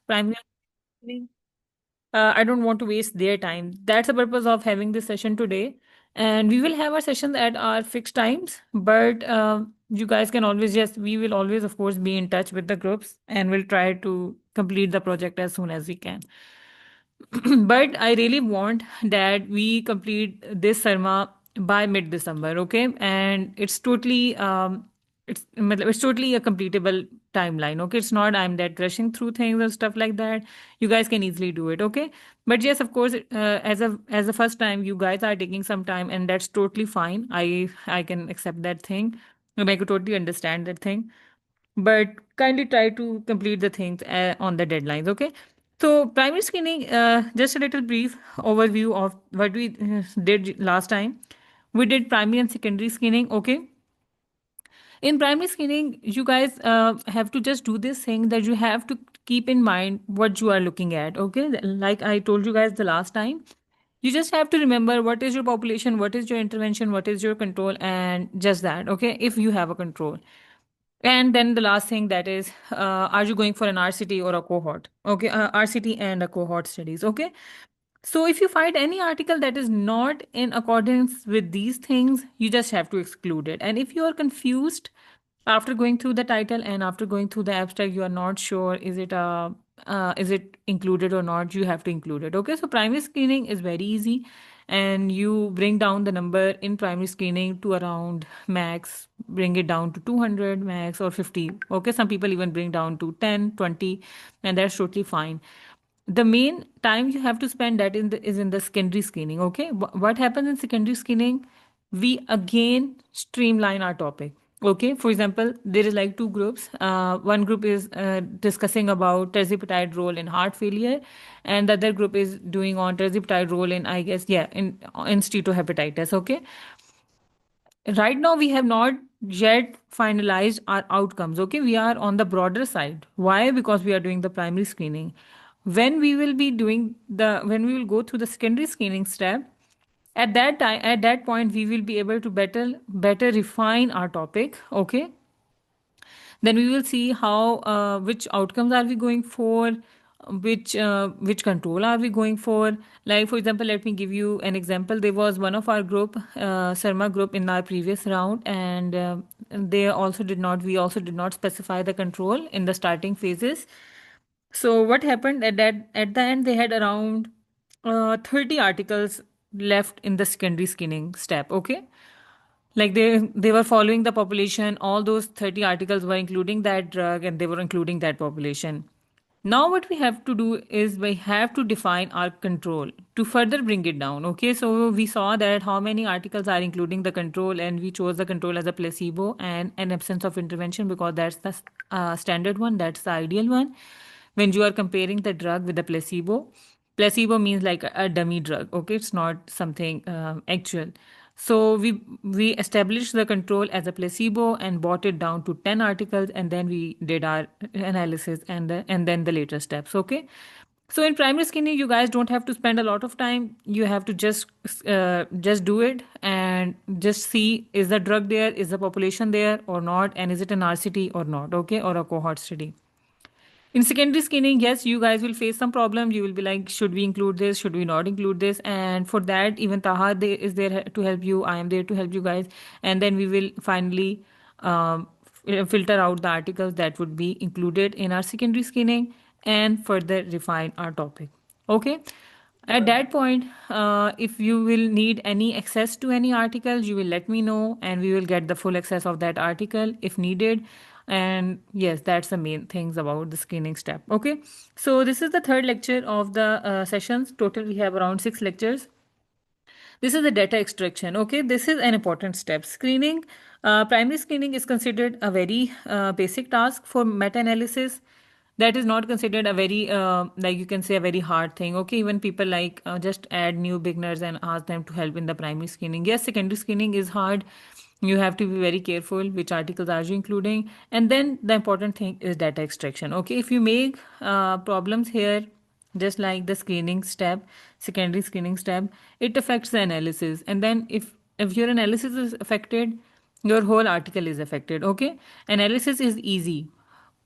primary screening. I don't want to waste their time. That's the purpose of having this session today. And we will have our sessions at our fixed times, but you guys can always just, we will always, of course, be in touch with the groups and we'll try to complete the project as soon as we can. But I really want that we complete this Sarma by mid-December, okay? And it's totally a completable timeline, okay? It's not I'm that rushing through things or stuff like that. You guys can easily do it, okay? But yes, of course, as a first time, you guys are taking some time, and that's totally fine. I can accept that thing, and I could totally understand that thing, but kindly try to complete the things on the deadlines, okay? So primary screening, just a little brief overview of what we did last time. We did primary and secondary screening, okay? In primary screening, you guys have to just do this thing that you have to keep in mind what you are looking at, okay? Like I told you guys the last time, you just have to remember what is your population, what is your intervention, what is your control, and just that, okay? If you have a control. And then the last thing, that is, are you going for an RCT or a cohort? Okay, RCT and a cohort studies. Okay. So if you find any article that is not in accordance with these things, you just have to exclude it. And if you are confused after going through the title and after going through the abstract, you are not sure is it included or not, you have to include it. Okay, so primary screening is very easy, and you bring down the number in primary screening to around max, bring it down to 200 max or 50. Okay, some people even bring down to 10, 20, and that's totally fine. The main time you have to spend that is in the secondary screening. Okay, what happens in secondary screening, we again streamline our topic. Okay, for example, there is like two groups. One group is discussing about terzipatide role in heart failure, and the other group is doing on terzipatide role in, I guess, yeah, in steatohepatitis. Okay, right now we have not yet finalized our outcomes. Okay, we are on the broader side. Why? Because we are doing the primary screening. When we will go through the secondary screening step, at that time, at that point, we will be able to better refine our topic. Okay, then we will see how which outcomes are we going for, which control are we going for. Like for example, let me give you an example. There was one of our group, Sarma group, in our previous round, and they also did not we also did not specify the control in the starting phases. So what happened at the end, they had around 30 articles left in the secondary screening step. Okay, like they were following the population. All those 30 articles were including that drug, and they were including that population. Now what we have to do is we have to define our control to further bring it down. Okay, so we saw that how many articles are including the control, and we chose the control as a placebo and an absence of intervention, because that's the standard one, that's the ideal one. When you are comparing the drug with the placebo means like a dummy drug. Okay, it's not something actual. So we established the control as a placebo and brought it down to 10 articles, and then we did our analysis and then the later steps. Okay, so in primary screening, you guys don't have to spend a lot of time. You have to just do it and just see, is the drug there, is the population there or not, and is it an RCT or not, okay, or a cohort study. In secondary screening, yes, you guys will face some problem. You will be like, should we include this? Should we not include this? And for that, even Taha is there to help you. I am there to help you guys. And then we will finally filter out the articles that would be included in our secondary screening and further refine our topic. Okay. At that point, if you will need any access to any article, you will let me know, and we will get the full access of that article if needed. And yes, that's the main things about the screening step. Okay, so this is the third lecture of the sessions. Total, we have around 6 lectures. This is the data extraction. Okay, this is an important step. Screening, primary screening is considered a very basic task for meta-analysis. That is not considered a very, like you can say, a very hard thing. Okay, even people like just add new beginners and ask them to help in the primary screening. Yes, secondary screening is hard. You have to be very careful which articles are you including. And then the important thing is data extraction. Okay, if you make problems here, just like the screening step, secondary screening step, it affects the analysis. And then if your analysis is affected, your whole article is affected. Okay, analysis is easy.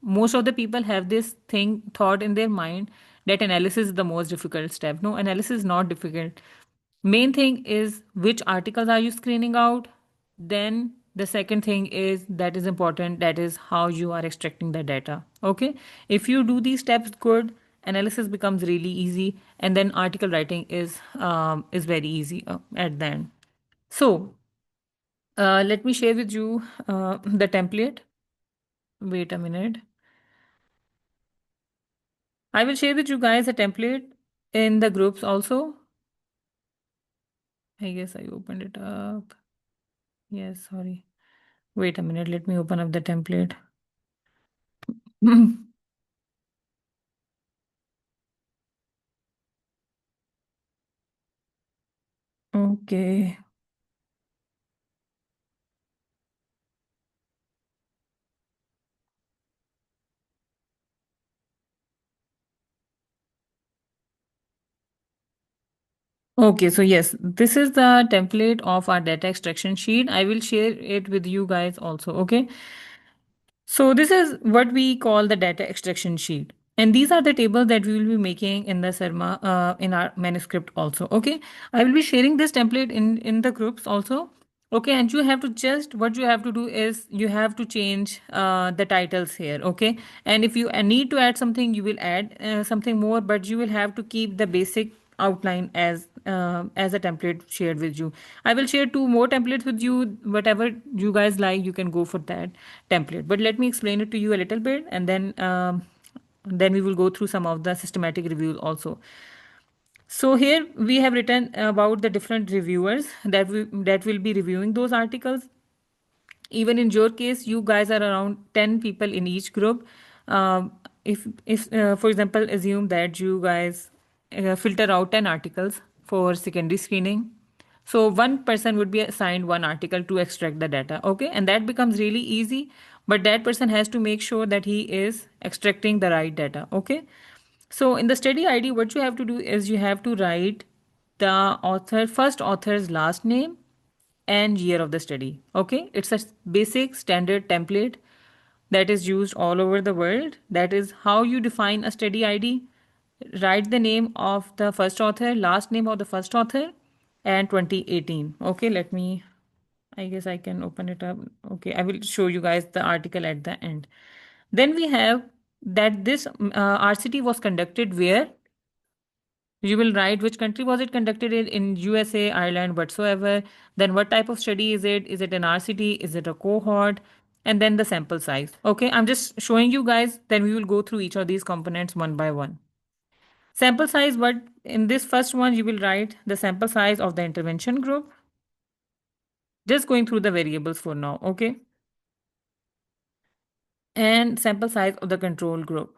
most of the people have this thought in their mind that analysis is the most difficult step. No, analysis is not difficult. Main thing is which articles are you screening out. Then the second thing is that is important, that is how you are extracting the data. Okay, if you do these steps good, analysis becomes really easy, and then article writing is very easy at the end. So let me share with you the template. Wait a minute. I will share with you guys a template in the groups also. I guess I opened it up. Yes, sorry. Wait a minute. Let me open up the template. Okay. Okay, so yes, this is the template of our data extraction sheet. I will share it with you guys also. Okay. So this is what we call the data extraction sheet. And these are the tables that we will be making in the Sarma in our manuscript also. Okay. I will be sharing this template in the groups also. Okay. And you have to just what you have to do is you have to change the titles here. Okay. And if you need to add something, you will add something more, but you will have to keep the basic outline as a template shared with you. I will share two more templates with you. Whatever you guys like, you can go for that template. But let me explain it to you a little bit, and then we will go through some of the systematic reviews also. So here we have written about the different reviewers that will be reviewing those articles. Even in your case, you guys are around 10 people in each group. If for example, assume that you guys filter out 10 articles for secondary screening, so one person would be assigned one article to extract the data. Okay, and that becomes really easy, but that person has to make sure that he is extracting the right data. Okay, so in the study ID, what you have to do is you have to write the first author's last name and year of the study. Okay, it's a basic standard template that is used all over the world. That is how you define a study ID. Write the name of the first author, last name of the first author, and 2018. Okay, let me, I guess I can open it up. Okay, I will show you guys the article at the end. Then we have that this RCT was conducted where. You will write which country was it conducted in USA, Ireland, whatsoever. Then what type of study is it? Is it an RCT? Is it a cohort? And then the sample size. Okay, I'm just showing you guys. Then we will go through each of these components one by one. Sample size, what in this first one, you will write the sample size of the intervention group. Just going through the variables for now. Okay. And sample size of the control group.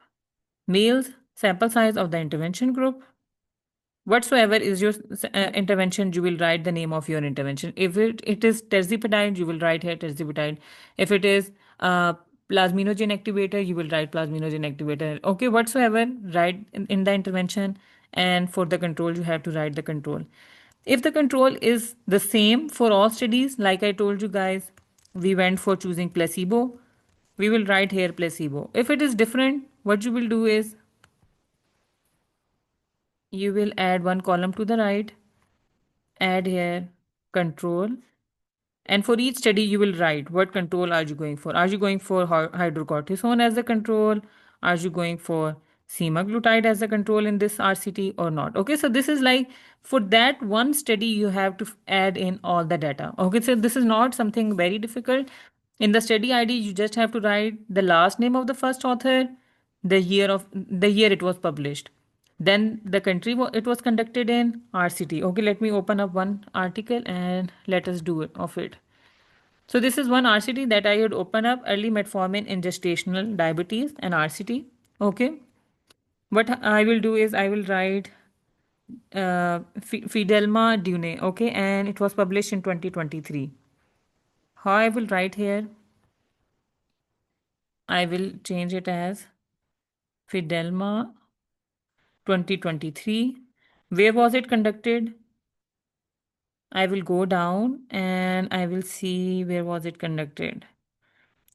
Males, sample size of the intervention group. Whatsoever is your intervention, you will write the name of your intervention. If it is terzepatide, you will write here terzepatide. If it is plasminogen activator, you will write plasminogen activator. Okay, whatsoever, write in the intervention. And for the control, you have to write the control. If the control is the same for all studies, like I told you guys, we went for choosing placebo. We will write here placebo. If it is different, what you will do is you will add one column to the right, add here control, and for each study you will write what control are you going for. Are you going for hydrocortisone as a control? Are you going for semaglutide as a control in this RCT or not? Okay, so this is like for that one study you have to add in all the data. Okay, so this is not something very difficult. In the study ID you just have to write the last name of the first author, the year it was published, then the country it was conducted in, RCT. Okay, let me open up one article and let us do it of it. So this is one RCT that I would open up, early metformin in gestational diabetes and RCT. Okay, what I will do is I will write Fidelma Dune. Okay, and it was published in 2023. How I will write here, I will change it as Fidelma 2023. Where was it conducted? I will go down and I will see where was it conducted.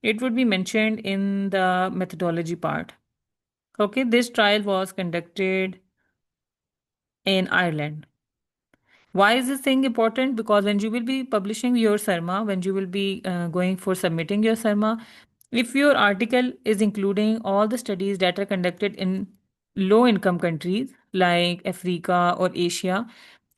it would be mentioned in the methodology part. Okay, this trial was conducted in Ireland. Why is this thing important? Because when you will be publishing your SARMA, when you will be going for submitting your SARMA, if your article is including all the studies that are conducted in low income countries like Africa or Asia,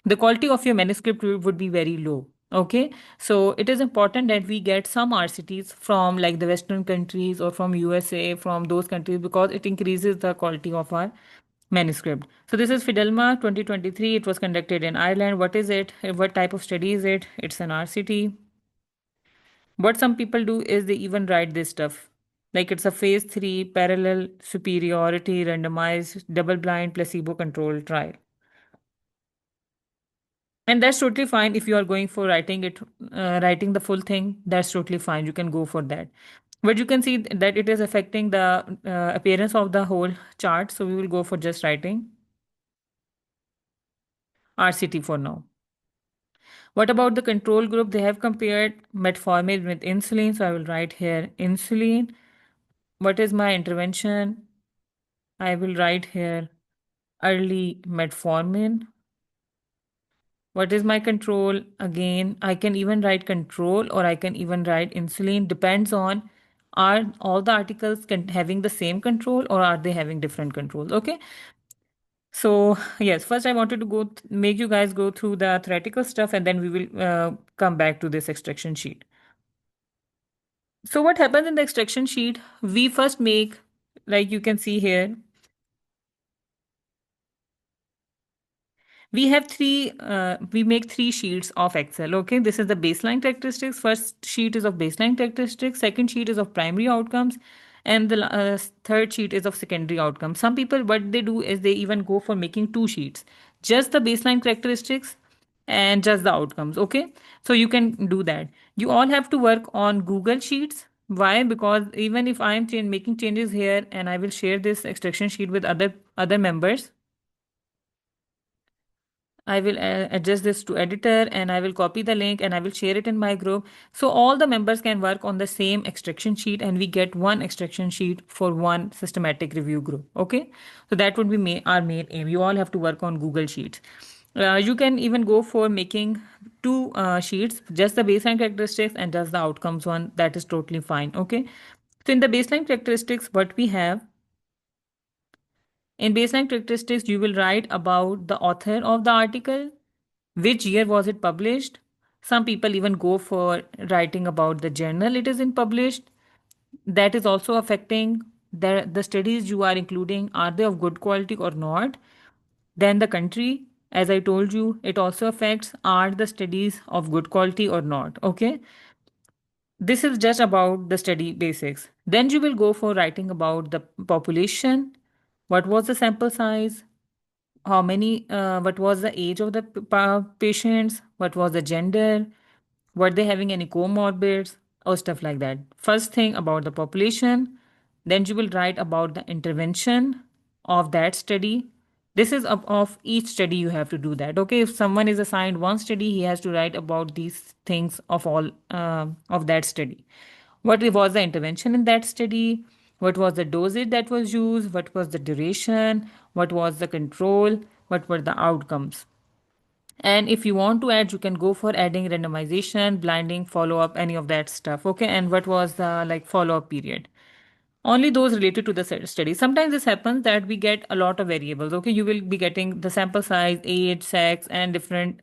the quality of your manuscript would be very low. Okay, so it is important that we get some RCTs from like the Western countries or from USA, from those countries, because it increases the quality of our manuscript. So this is Fidelma 2023. It was conducted in Ireland. What is it? What type of study is it? It's an RCT. What some people do is they even write this stuff. Like it's a phase 3 parallel superiority randomized double blind placebo controlled trial. And that's totally fine if you are going for writing it, writing the full thing. That's totally fine. You can go for that. But you can see that it is affecting the appearance of the whole chart. So we will go for just writing RCT for now. What about the control group? They have compared metformin with insulin. So I will write here insulin. What is my intervention? I will write here early metformin. What is my control? Again, I can even write control or I can even write insulin. Depends on, are all the articles having the same control or are they having different controls? Okay. So yes, first I wanted to make you guys go through the theoretical stuff and then we will come back to this extraction sheet. So what happens in the extraction sheet? We first make, like you can see here, we make three sheets of Excel. Okay, this is the baseline characteristics. First sheet is of baseline characteristics. Second sheet is of primary outcomes, and the third sheet is of secondary outcomes. Some people, what they do is they even go for making two sheets, just the baseline characteristics and just the outcomes. Okay, so you can do that. You all have to work on Google Sheets. Why? Because even if I am making changes here and I will share this extraction sheet with other members, I will adjust this to editor and I will copy the link and I will share it in my group. So all the members can work on the same extraction sheet and we get one extraction sheet for one systematic review group. Okay. So that would be our main aim. You all have to work on Google Sheets. You can even go for making two sheets, just the baseline characteristics and just the outcomes one. That is totally fine. Okay. So in the baseline characteristics, what we have, in baseline characteristics, you will write about the author of the article, which year was it published. Some people even go for writing about the journal it is in published. That is also affecting the studies you are including, are they of good quality or not. Then the country, as I told you, it also affects, are the studies of good quality or not. Okay, this is just about the study basics. Then you will go for writing about the population, what was the sample size, how many what was the age of the patients, what was the gender, were they having any comorbids or stuff like that. First thing about the population, then you will write about the intervention of that study. This is of each study you have to do that. Okay, if someone is assigned one study, he has to write about these things of all of that study. What was the intervention in that study? What was the dosage that was used? What was the duration? What was the control? What were the outcomes? And if you want to add, you can go for adding randomization, blinding, follow up, any of that stuff. Okay. And what was the like follow up period? Only those related to the study. Sometimes this happens that we get a lot of variables. Okay. You will be getting the sample size, age, sex, and different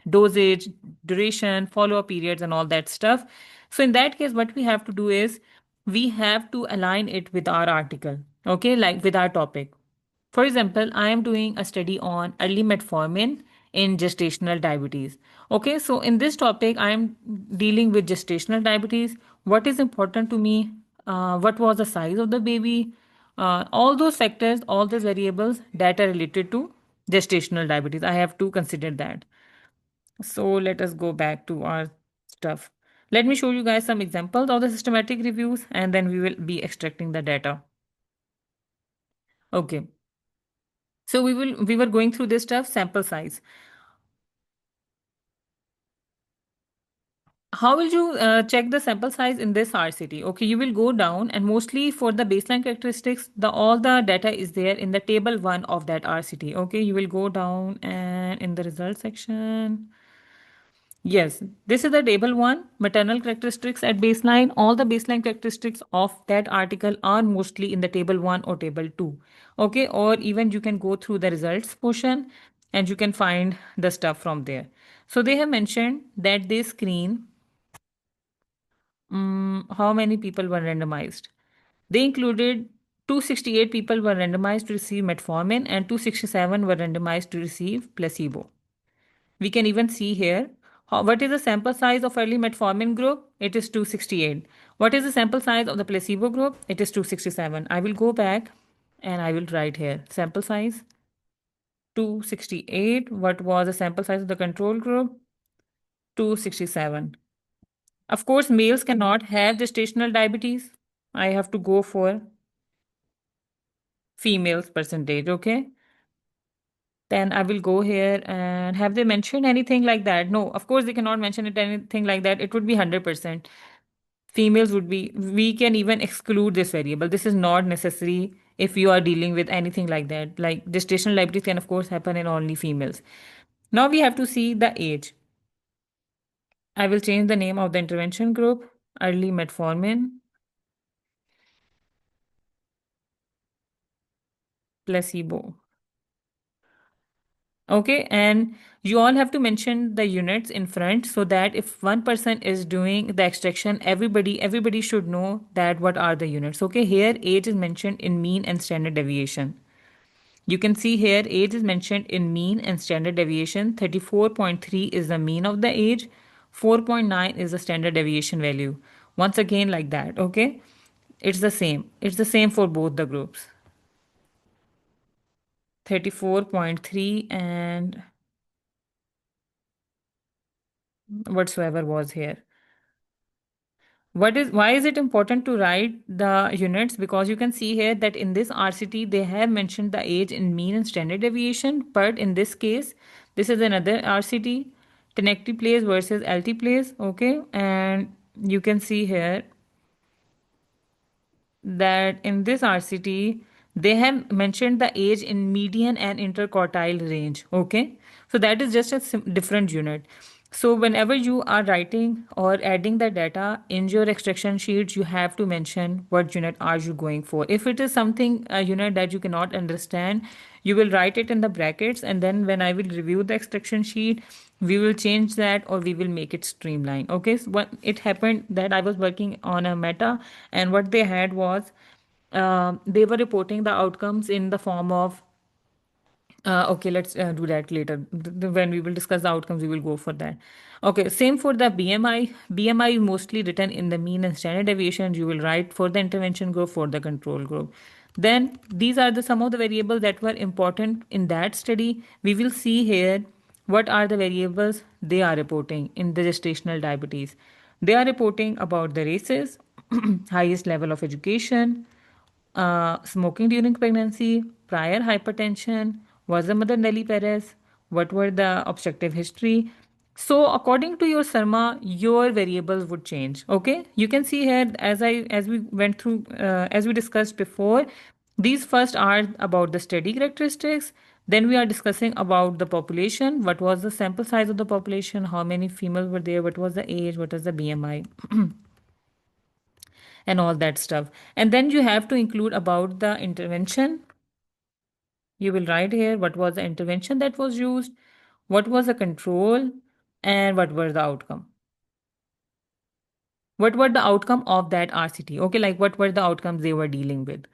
dosage, duration, follow up periods, and all that stuff. So in that case, what we have to do is we have to align it with our article. Okay. Like with our topic. For example, I am doing a study on early metformin in gestational diabetes. Okay, so in this topic, I am dealing with gestational diabetes. What is important to me? What was the size of the baby? All those factors, all those variables that are related to gestational diabetes. I have to consider that. So let us go back to our stuff. Let me show you guys some examples of the systematic reviews and then we will be extracting the data. Okay. So we were going through this stuff, sample size. How will you check the sample size in this RCT? Okay, you will go down, and mostly for the baseline characteristics, the all the data is there in the table 1 of that RCT. Okay, you will go down and in the result section. Yes, this is the table 1, maternal characteristics at baseline. All the baseline characteristics of that article are mostly in the table 1 or table 2. Okay, or even you can go through the results portion and you can find the stuff from there. So they have mentioned that they screen how many people were randomized. They included 268 people were randomized to receive metformin and 267 were randomized to receive placebo. We can even see here what is the sample size of early metformin group? It is 268. What is the sample size of the placebo group? It is 267. I will go back and I will write here sample size 268. What was the sample size of the control group? 267. Of course, males cannot have gestational diabetes. I have to go for females percentage, okay? Then I will go here and have they mentioned anything like that? No, of course they cannot mention it anything like that. It would be 100%. Females would be, we can even exclude this variable. This is not necessary if you are dealing with anything like that. Like gestational diabetes can of course happen in only females. Now we have to see the age. I will change the name of the intervention group, early metformin, placebo. Okay, and you all have to mention the units in front so that if one person is doing the extraction, everybody should know that what are the units. Okay, here age is mentioned in mean and standard deviation. You can see here age is mentioned in mean and standard deviation. 34.3 is the mean of the age. 4.9 is the standard deviation value. Once again like that, okay? It's the same. It's the same for both the groups. 34.3 and whatsoever was here. Why is it important to write the units? Because you can see here that in this RCT they have mentioned the age in mean and standard deviation, but in this case, this is another RCT, Tenecti place versus LT place, okay? And you can see here that in this RCT, they have mentioned the age in median and interquartile range. Okay. So that is just a different unit. So whenever you are writing or adding the data in your extraction sheets, you have to mention what unit are you going for. If it is something, a unit that you cannot understand, you will write it in the brackets, and then when I will review the extraction sheet, we will change that or we will make it streamlined. Okay, so what it happened that I was working on a meta, and what they had was they were reporting the outcomes in the form of okay, let's do that later. When we will discuss the outcomes, we will go for that. Okay, same for the BMI. BMI is mostly written in the mean and standard deviation. You will write for the intervention group, for the control group. Then these are the some of the variables that were important in that study. We will see here what are the variables they are reporting in the gestational diabetes. They are reporting about the races, highest level of education, smoking during pregnancy, prior hypertension, was the mother Nelly Perez, what were the obstructive history. So according to your Sarma, your variables would change. Okay, you can see here as we went through as we discussed before. These first are about the study characteristics. Then we are discussing about the population. What was the sample size of the population? How many females were there? What was the age? What was the BMI? And all that stuff. And then you have to include about the intervention. You will write here what was the intervention that was used, what was the control, and what were the outcome. What were the outcome of that RCT? Okay, like what were the outcomes they were dealing with?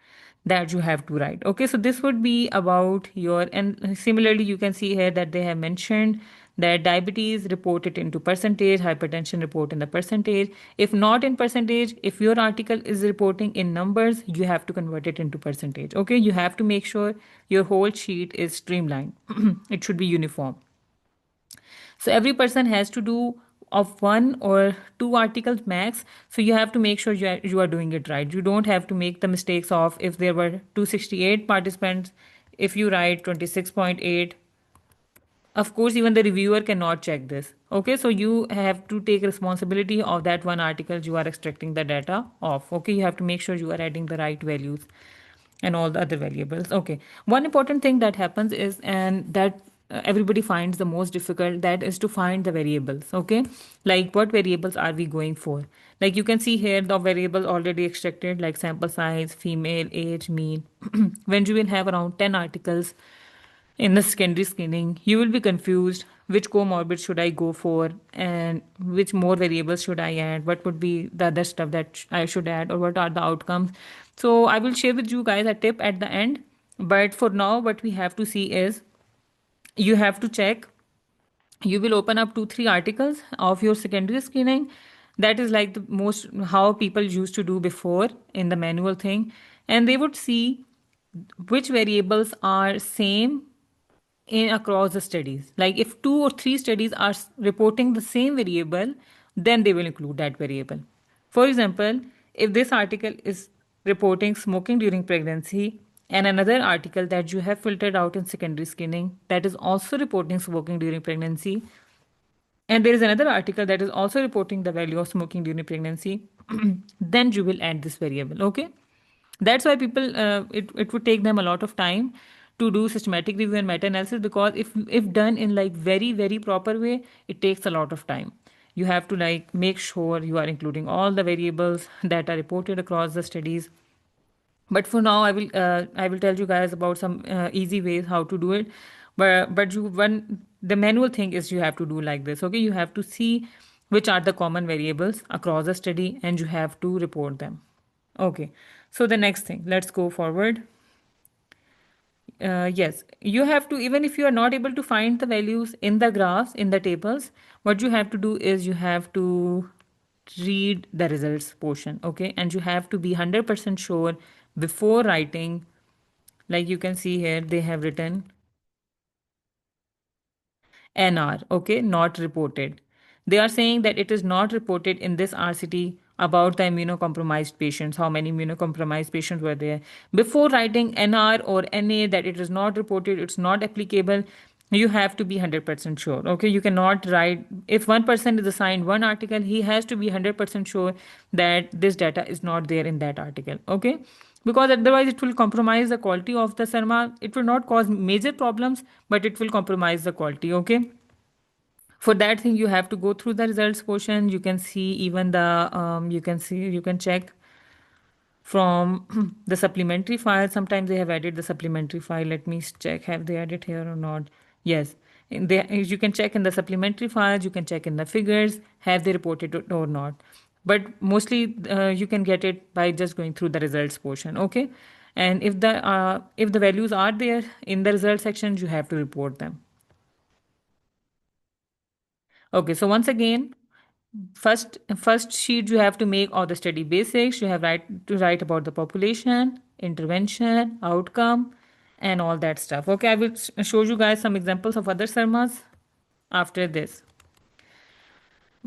That you have to write. Okay, so this would be about your, and similarly, you can see here that they have mentioned that diabetes reported into percentage, hypertension report in the percentage. If not in percentage, if your article is reporting in numbers, you have to convert it into percentage. Okay, you have to make sure your whole sheet is streamlined. It should be uniform. So every person has to do of one or two articles max. So you have to make sure you are doing it right. You don't have to make the mistakes of if there were 268 participants, if you write 26.8 of course, even the reviewer cannot check this. Okay, so you have to take responsibility of that one article you are extracting the data of. Okay, you have to make sure you are adding the right values and all the other variables. Okay, one important thing that happens is, and that everybody finds the most difficult, that is to find the variables. Okay, like what variables are we going for? Like you can see here the variable already extracted, like sample size, female, age, mean. When you will have around 10 articles in the secondary screening, you will be confused which comorbid should I go for and which more variables should I add, what would be the other stuff that I should add, or what are the outcomes. So I will share with you guys a tip at the end, but for now what we have to see is, you have to check, you will open up 2 3 articles of your secondary screening. That is like the most how people used to do before in the manual thing, and they would see which variables are same in across the studies. Like if 2 or 3 studies are reporting the same variable, then they will include that variable. For example, if this article is reporting smoking during pregnancy, and another article that you have filtered out in secondary screening that is also reporting smoking during pregnancy, and there is another article that is also reporting the value of smoking during pregnancy, then you will add this variable. Okay, that's why people it would take them a lot of time to do systematic review and meta analysis, because if done in like very proper way, it takes a lot of time. You have to like make sure you are including all the variables that are reported across the studies. But for now I will tell you guys about some easy ways how to do it. But you one the manual thing is you have to do like this. Okay, you have to see which are the common variables across the study and you have to report them. Okay, so the next thing, let's go forward. Yes, you have to, even if you are not able to find the values in the graphs, in the tables, what you have to do is you have to read the results portion. Okay, and you have to be 100% sure before writing. Like you can see here, they have written NR, okay, not reported. They are saying that it is not reported in this RCT about the immunocompromised patients, how many immunocompromised patients were there. Before writing NR or NA that it is not reported, it's not applicable, you have to be 100% sure. Okay, you cannot write, if one person is assigned one article, he has to be 100% sure that this data is not there in that article. Okay, because otherwise it will compromise the quality of the sarma. It will not cause major problems, but it will compromise the quality. Okay, for that thing you have to go through the results portion. You can see even the you can check from the supplementary file. Sometimes they have added the supplementary file. Let me check, have they added here or not? Yes, you can check in the supplementary files, you can check in the figures, have they reported it or not. But mostly you can get it by just going through the results portion. Okay, and if the values are there in the result section, you have to report them. Okay, so once again, first sheet you have to make all the study basics. You have to write about the population, intervention, outcome, and all that stuff. Okay, I will show you guys some examples of other sarmas after this.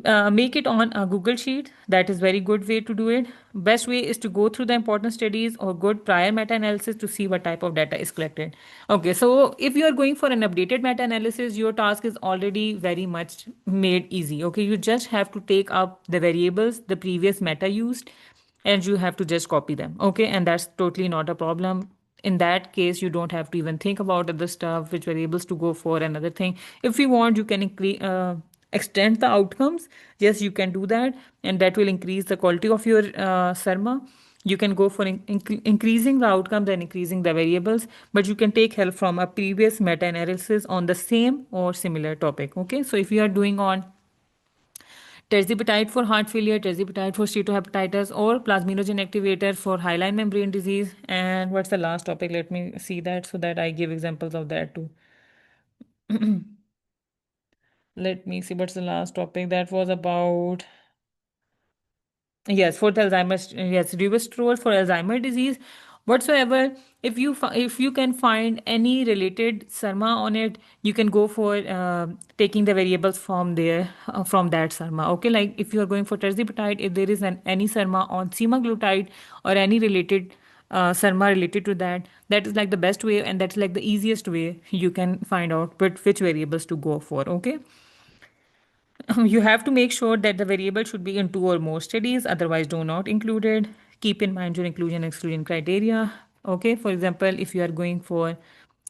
Make it on a Google Sheet. That is very good way to do it. Best way is to go through the important studies or good prior meta-analysis to see what type of data is collected. Okay, so if you are going for an updated meta-analysis, your task is already very much made easy. Okay, you just have to take up the variables the previous meta used and you have to just copy them. Okay, and that's totally not a problem. In that case, you don't have to even think about other stuff, which variables to go for, another thing. If you want, you can extend the outcomes. Yes, you can do that, and that will increase the quality of your sarma. You can go for increasing the outcomes and increasing the variables, but you can take help from a previous meta-analysis on the same or similar topic. Okay, so if you are doing on terzepatide for heart failure, terzepatide for steatohepatitis, or plasminogen activator for hyaline membrane disease. And what's the last topic? Let me see that so that I give examples of that too. Let me see what's the last topic. That was about, yes, for the Alzheimer's, yes, Rivostrol for Alzheimer disease, whatsoever. If you can find any related sarma on it, you can go for taking the variables from there from that sarma. Okay, like if you are going for terzepatide, if there is any sarma on semaglutide or any related Sarma related to that. That is like the best way, and that's like the easiest way you can find out which variables to go for. Okay. You have to make sure that the variable should be in two or more studies, otherwise do not include it. Keep in mind your inclusion and exclusion criteria. Okay, for example, if you are going for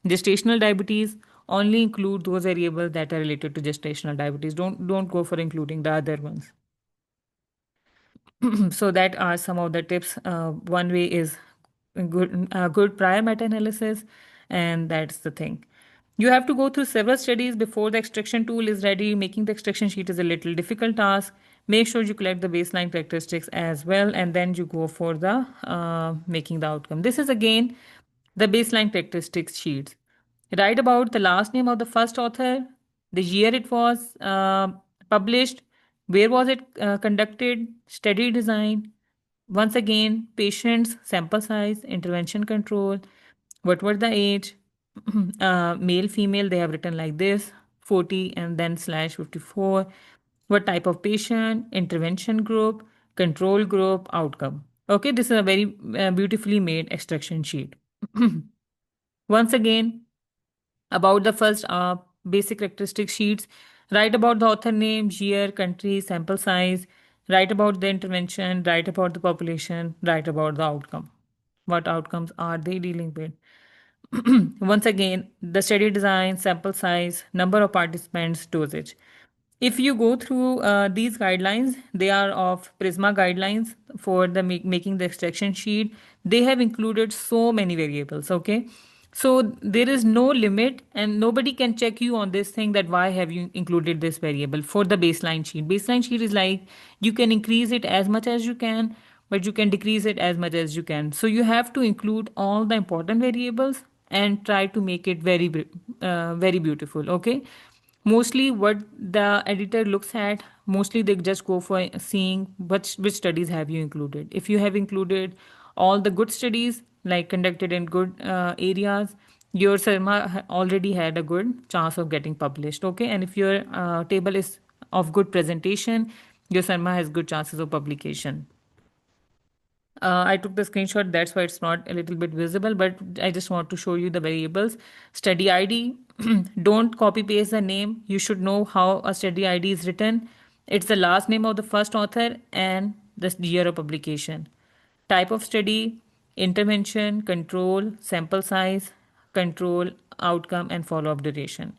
gestational diabetes, only include those variables that are related to gestational diabetes. Don't go for including the other ones. So that are some of the tips. One way is good prior meta-analysis, and that's the thing. You have to go through several studies before the extraction tool is ready. Making the extraction sheet is a little difficult task. Make sure you collect the baseline characteristics as well, and then you go for the making the outcome. This is again the baseline characteristics sheets. Write about the last name of the first author, the year it was published, where was it conducted, study design, once again, patients, sample size, intervention control, what were the age, male, female, they have written like this, 40 and then slash 54. What type of patient, intervention group, control group, outcome. Okay, this is a very beautifully made extraction sheet. Once again, about the first basic characteristic sheets, write about the author name, year, country, sample size, write about the intervention, write about the population, write about the outcome. What outcomes are they dealing with? Once again, the study design, sample size, number of participants, dosage. If you go through these guidelines, they are of Prisma guidelines for the making the extraction sheet. They have included so many variables. Okay, so there is no limit, and nobody can check you on this thing that why have you included this variable for the baseline sheet. Baseline sheet is like you can increase it as much as you can, but you can decrease it as much as you can. So you have to include all the important variables and try to make it very beautiful. Okay, mostly what the editor looks at, mostly they just go for seeing which studies have you included. If you have included all the good studies like conducted in good areas, your sarma already had a good chance of getting published. Okay, and if your table is of good presentation, your sarma has good chances of publication. I took the screenshot, that's why it's not a little bit visible, but I just want to show you the variables. Study ID, don't copy paste the name. You should know how a study ID is written. It's the last name of the first author and the year of publication. Type of study, intervention, control, sample size, control, outcome, and follow-up duration.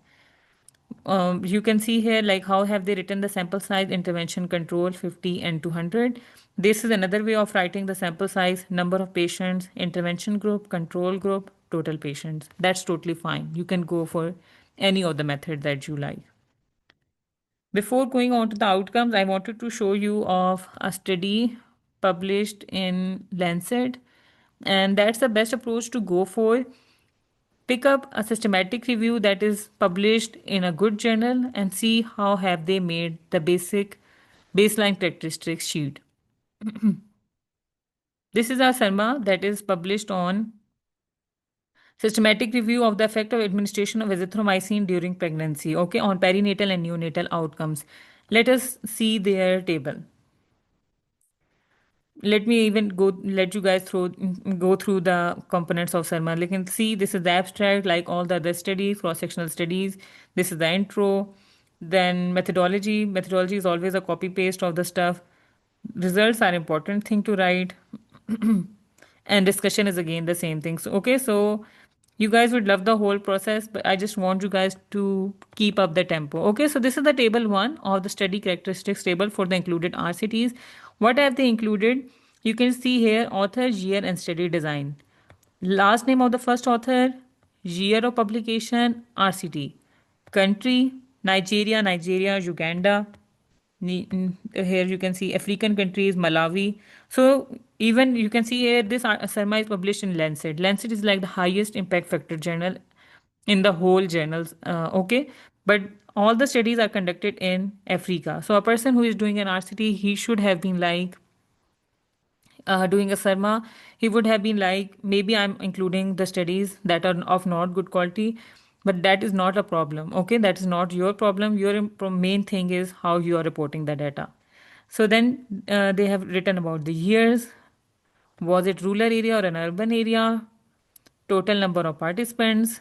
You can see here like how have they written the sample size, intervention, control, 50 and 200. This is another way of writing the sample size, number of patients, intervention group, control group, total patients. That's totally fine. You can go for any of the method that you like. Before going on to the outcomes, I wanted to show you of a study published in Lancet, and that's the best approach to go for. Pick up a systematic review that is published in a good journal and see how have they made the basic baseline characteristics sheet. This is our SARMA that is published on systematic review of the effect of administration of azithromycin during pregnancy, okay, on perinatal and neonatal outcomes. Let us see their table. Let me even let you guys go through the components of sarma. You can see this is the abstract, like all the other studies, cross-sectional studies. This is the intro. Then methodology is always a copy paste of the stuff. Results are important thing to write. And discussion is again the same thing. So okay, so you guys would love the whole process, but I just want you guys to keep up the tempo. Okay, so this is the table 1 of the study characteristics table for the included RCTs. What have they included? You can see here author, year, and study design. Last name of the first author, year of publication, RCT. Country, Nigeria, Uganda. Here you can see African countries, Malawi. So even you can see here this Sarma is published in Lancet. Lancet is like the highest impact factor journal in the whole journals. Okay, but all the studies are conducted in Africa. So a person who is doing an RCT, he should have been like doing a sarma, he would have been like, maybe I'm including the studies that are of not good quality, but that is not a problem. Okay, that is not your problem. Your main thing is how you are reporting the data. So then they have written about the years, Was it rural area or an urban area? Total number of participants.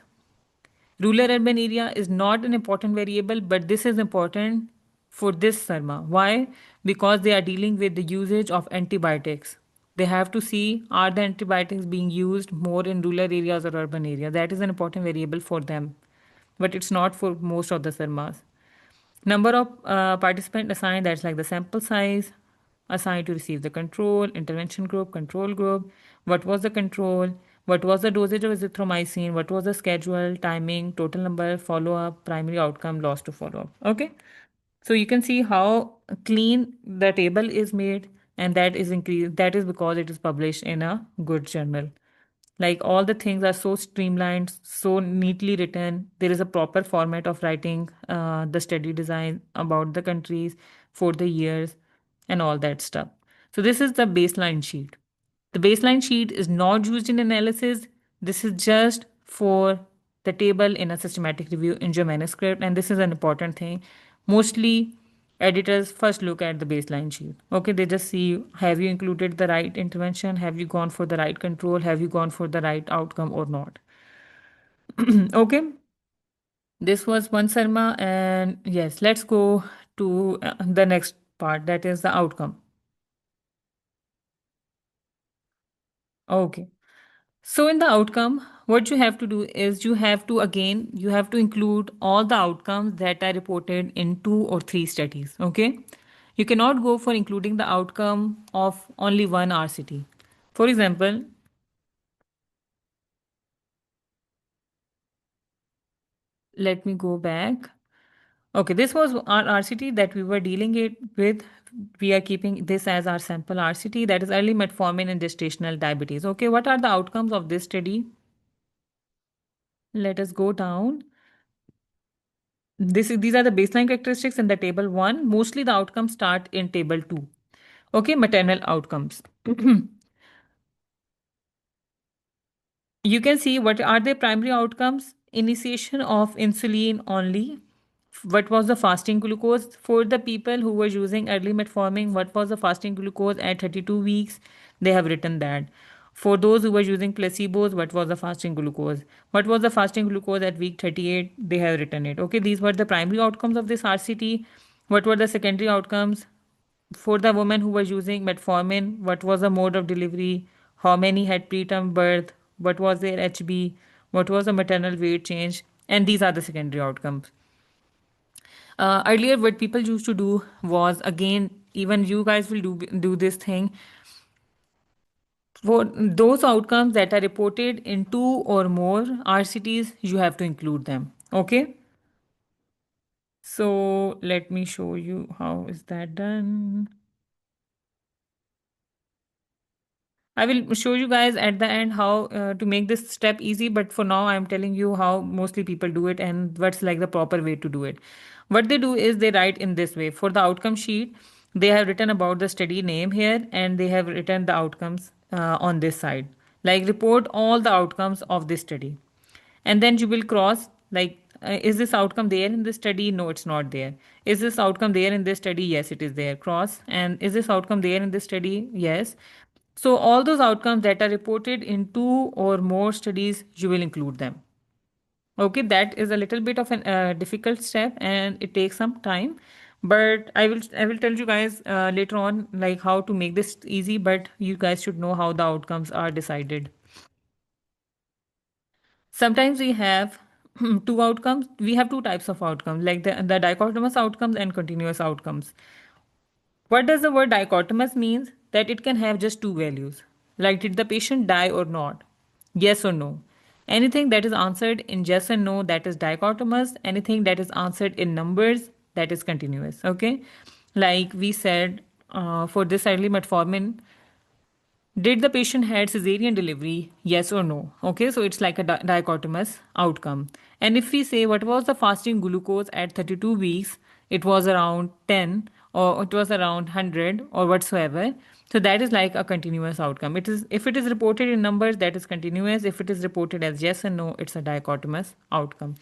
Rural urban area is not an important variable, but this is important for this Sarma. Why? Because they are dealing with the usage of antibiotics. They have to see are the antibiotics being used more in rural areas or urban areas. That is an important variable for them, but it's not for most of the Sarmas. Number of participant assigned, that's like the sample size, assigned to receive the control, intervention group, control group. What was the control? What was the dosage of azithromycin? What was the schedule, timing, total number, follow up, primary outcome, loss to follow up. Okay. So you can see how clean the table is made, and that is increased. That is because it is published in a good journal. Like all the things are so streamlined, so neatly written. There is a proper format of writing the study design about the countries for the years and all that stuff. So this is the baseline sheet. The baseline sheet is not used in analysis. This is just for the table in a systematic review in your manuscript. And this is an important thing. Mostly editors first look at the baseline sheet. Okay, they just see have you included the right intervention? Have you gone for the right control? Have you gone for the right outcome or not? Okay, this was one Sarma. And yes, let's go to the next part, that is the outcome. Okay. So in the outcome, what you have to do is you have to include all the outcomes that are reported in 2 or 3 studies. Okay. You cannot go for including the outcome of only one RCT. For example, let me go back. Okay, this was our RCT that we were dealing it with. We are keeping this as our sample RCT, that is early metformin and gestational diabetes. Okay, what are the outcomes of this study? Let us go down. These are the baseline characteristics in the table 1. Mostly the outcomes start in table 2. Okay, maternal outcomes. You can see what are the primary outcomes. Initiation of insulin only. What was the fasting glucose for the people who were using early metformin? What was the fasting glucose at 32 weeks? They have written that. For those who were using placebos, what was the fasting glucose? What was the fasting glucose at week 38? They have written it. Okay, these were the primary outcomes of this RCT. What were the secondary outcomes? For the women who were using metformin, what was the mode of delivery? How many had preterm birth? What was their HB? What was the maternal weight change? And these are the secondary outcomes. Earlier, what people used to do was, again, even you guys will do this thing. For those outcomes that are reported in 2 or more RCTs, you have to include them. Okay. So let me show you how is that done. I will show you guys at the end how to make this step easy, but for now, I'm telling you how mostly people do it and what's like the proper way to do it. What they do is they write in this way. For the outcome sheet, they have written about the study name here and they have written the outcomes on this side. Like report all the outcomes of this study. And then you will cross like, is this outcome there in this study? No, it's not there. Is this outcome there in this study? Yes, it is there. Cross. And is this outcome there in this study? Yes. So all those outcomes that are reported in 2 or more studies, you will include them. Okay, that is a little bit of a difficult step and it takes some time. But I will tell you guys later on like how to make this easy. But you guys should know how the outcomes are decided. Sometimes we have two outcomes. We have two types of outcomes, like the dichotomous outcomes and continuous outcomes. What does the word dichotomous means? That it can have just two values. Like did the patient die or not? Yes or no. Anything that is answered in yes and no, that is dichotomous. Anything that is answered in numbers, that is continuous. Okay. Like we said, for this early metformin, did the patient had cesarean delivery? Yes or no? Okay, so it's like a dichotomous outcome. And if we say what was the fasting glucose at 32 weeks, it was around 10 or it was around 100 or whatsoever. So that is like a continuous outcome. It is if it is reported in numbers, that is continuous. If it is reported as yes and no, it's a dichotomous outcome.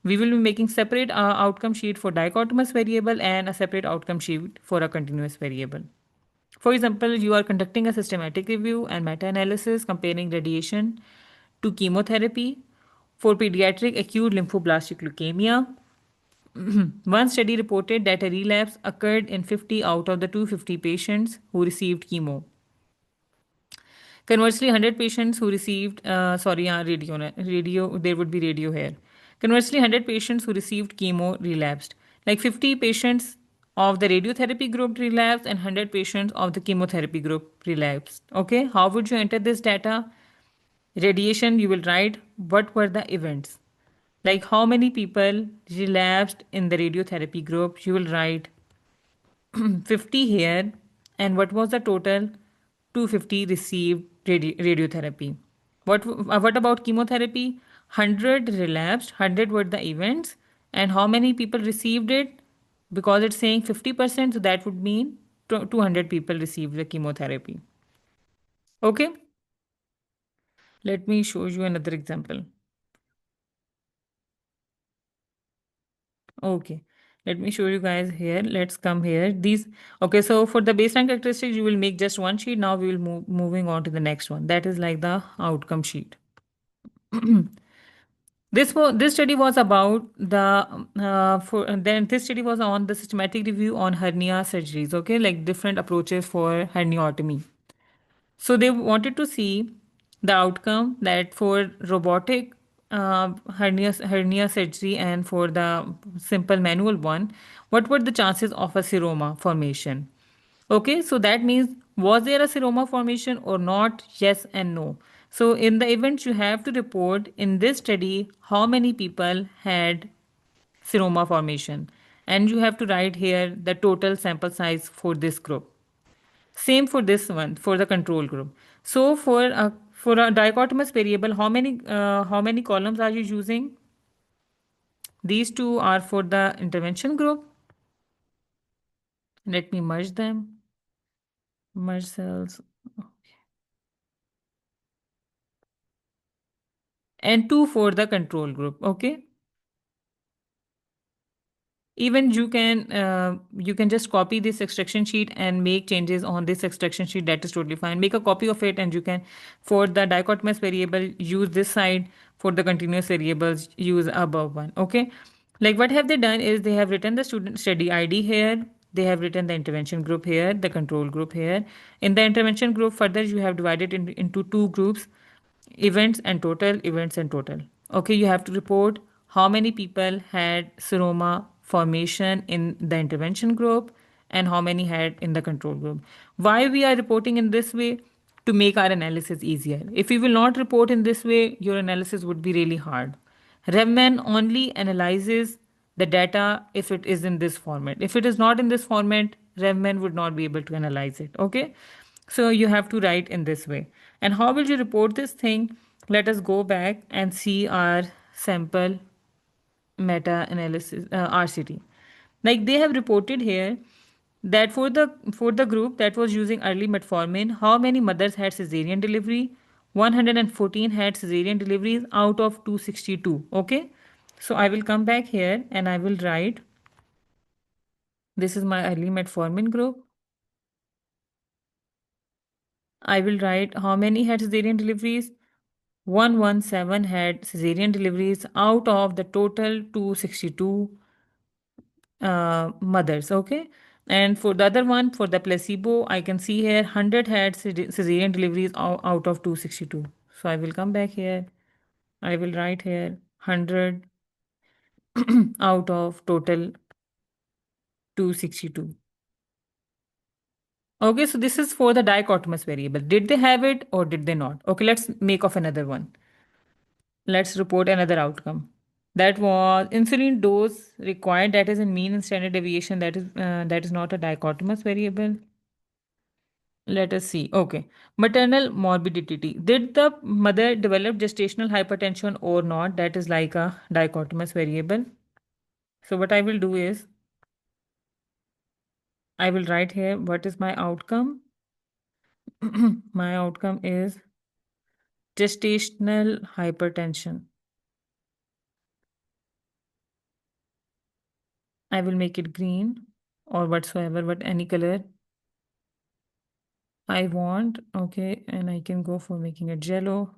We will be making separate outcome sheet for dichotomous variable and a separate outcome sheet for a continuous variable For example, you are conducting a systematic review and meta-analysis comparing radiation to chemotherapy for pediatric acute lymphoblastic leukemia. One study reported that a relapse occurred in 50 out of the 250 patients who received chemo. Conversely, 100 patients who received, radio, there would be radio here. Conversely, 100 patients who received chemo relapsed. Like 50 patients of the radiotherapy group relapsed and 100 patients of the chemotherapy group relapsed. Okay, how would you enter this data? Radiation, you will write what were the events. Like how many people relapsed in the radiotherapy group, you will write 50 here. And what was the total? 250 received radiotherapy. What about chemotherapy? 100 relapsed, 100 were the events. And how many people received it? Because it's saying 50%, so that would mean 200 people received the chemotherapy. Okay, let me show you another example. Okay, let me show you guys here. Let's come here. These okay. So for the baseline characteristics, you will make just one sheet. Now we will moving on to the next one. That is like the outcome sheet. This study was about the for then this study was on the systematic review on hernia surgeries. Okay, like different approaches for herniatomy. So they wanted to see the outcome that for robotic hernia surgery and for the simple manual one, what were the chances of a seroma formation? Okay, so that means was there a seroma formation or not? Yes and no. So in the event you have to report in this study how many people had seroma formation, and you have to write here the total sample size for this group. Same for this one for the control group. So for a dichotomous variable, how many columns are you using? These two are for the intervention group. Let me merge them. Merge cells. And two for the control group. Okay. Even you can just copy this extraction sheet and make changes on this extraction sheet. That is totally fine. Make a copy of it, and you can for the dichotomous variable use this side. For the continuous variables use above one. Okay, like what have they done is they have written the student study ID here. They have written the intervention group here, the control group here. In the intervention group, further you have divided into two groups, events and total. Okay, you have to report how many people had seroma formation in the intervention group and how many had in the control group. Why we are reporting in this way? To make our analysis easier. If we will not report in this way, your analysis would be really hard. RevMan only analyzes the data if it is in this format. If it is not in this format, RevMan would not be able to analyze it. Okay. So you have to write in this way. And how will you report this thing? Let us go back and see our sample meta analysis RCT. Like they have reported here that for the group that was using early metformin, how many mothers had cesarean delivery? 114 had cesarean deliveries out of 262. Okay, so I will come back here and I will write this is my early metformin group. I will write how many had cesarean deliveries. 117 had cesarean deliveries out of the total 262 mothers. Okay, and for the other one, for the placebo, I can see here 100 had cesarean deliveries out of 262. So I will come back here. I will write here 100 out of total 262. Okay, so this is for the dichotomous variable. Did they have it or did they not? Okay, let's make of another one. Let's report another outcome. That was insulin dose required. That is in mean and standard deviation. That is not a dichotomous variable. Let us see. Okay. Maternal morbidity. Did the mother develop gestational hypertension or not? That is like a dichotomous variable. So what I will do is I will write here what is my outcome. My outcome is gestational hypertension. I will make it green or whatsoever, but any color. I want, okay, and I can go for making it jello.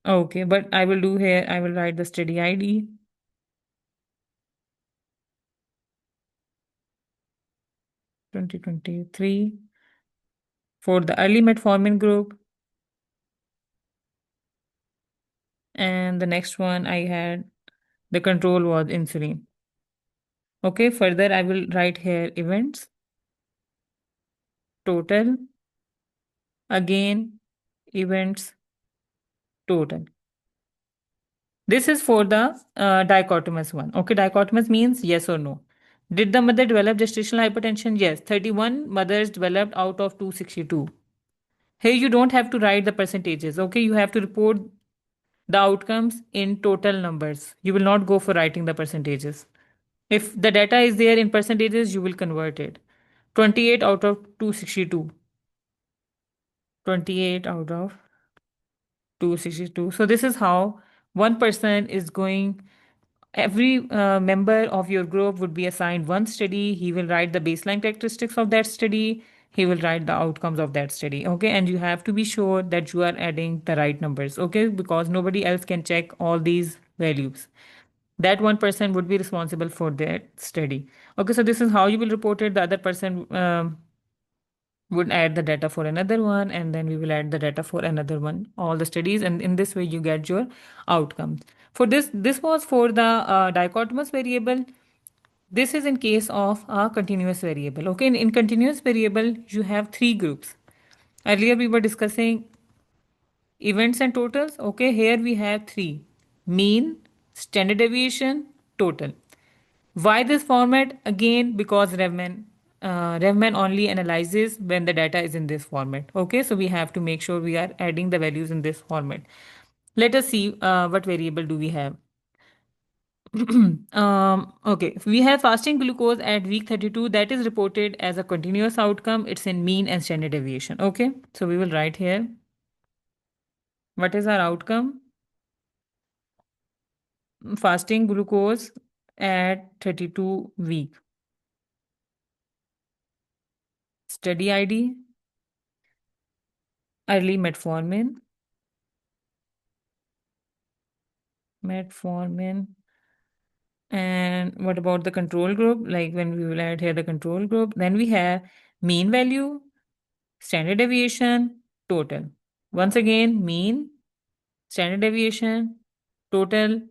Okay, but I will do here, I will write the study ID, 2023, for the early metformin group. And the next one I had, the control was insulin. Okay, further I will write here events, total, again, events, total. This is for the dichotomous one. Okay, dichotomous means yes or no. Did the mother develop gestational hypertension? Yes. 31 mothers developed out of 262. Here you don't have to write the percentages. Okay, you have to report the outcomes in total numbers. You will not go for writing the percentages. If the data is there in percentages, you will convert it. 28 out of 262. 28 out of 262. So this is how one person is going. Every member of your group would be assigned one study. He will write the baseline characteristics of that study. He will write the outcomes of that study. Okay. And you have to be sure that you are adding the right numbers. Okay. Because nobody else can check all these values. That one person would be responsible for that study. Okay. So this is how you will report it. The other person would add the data for another one, and then we will add the data for another one, all the studies, and in this way you get your outcomes. For this was for the dichotomous variable. This is in case of a continuous variable. Okay, in continuous variable you have three groups. Earlier we were discussing events and totals. Okay, here we have three: mean, standard deviation, total. Why this format? Again, because Revman only analyzes when the data is in this format. Okay, so we have to make sure we are adding the values in this format. Let us see what variable do we have. Okay, we have fasting glucose at week 32 that is reported as a continuous outcome. It's in mean and standard deviation. Okay, so we will write here what is our outcome. Fasting glucose at 32 week. Study ID, early metformin. And what about the control group? Like when we will add here the control group, then we have mean value, standard deviation, total. Once again, mean, standard deviation, total.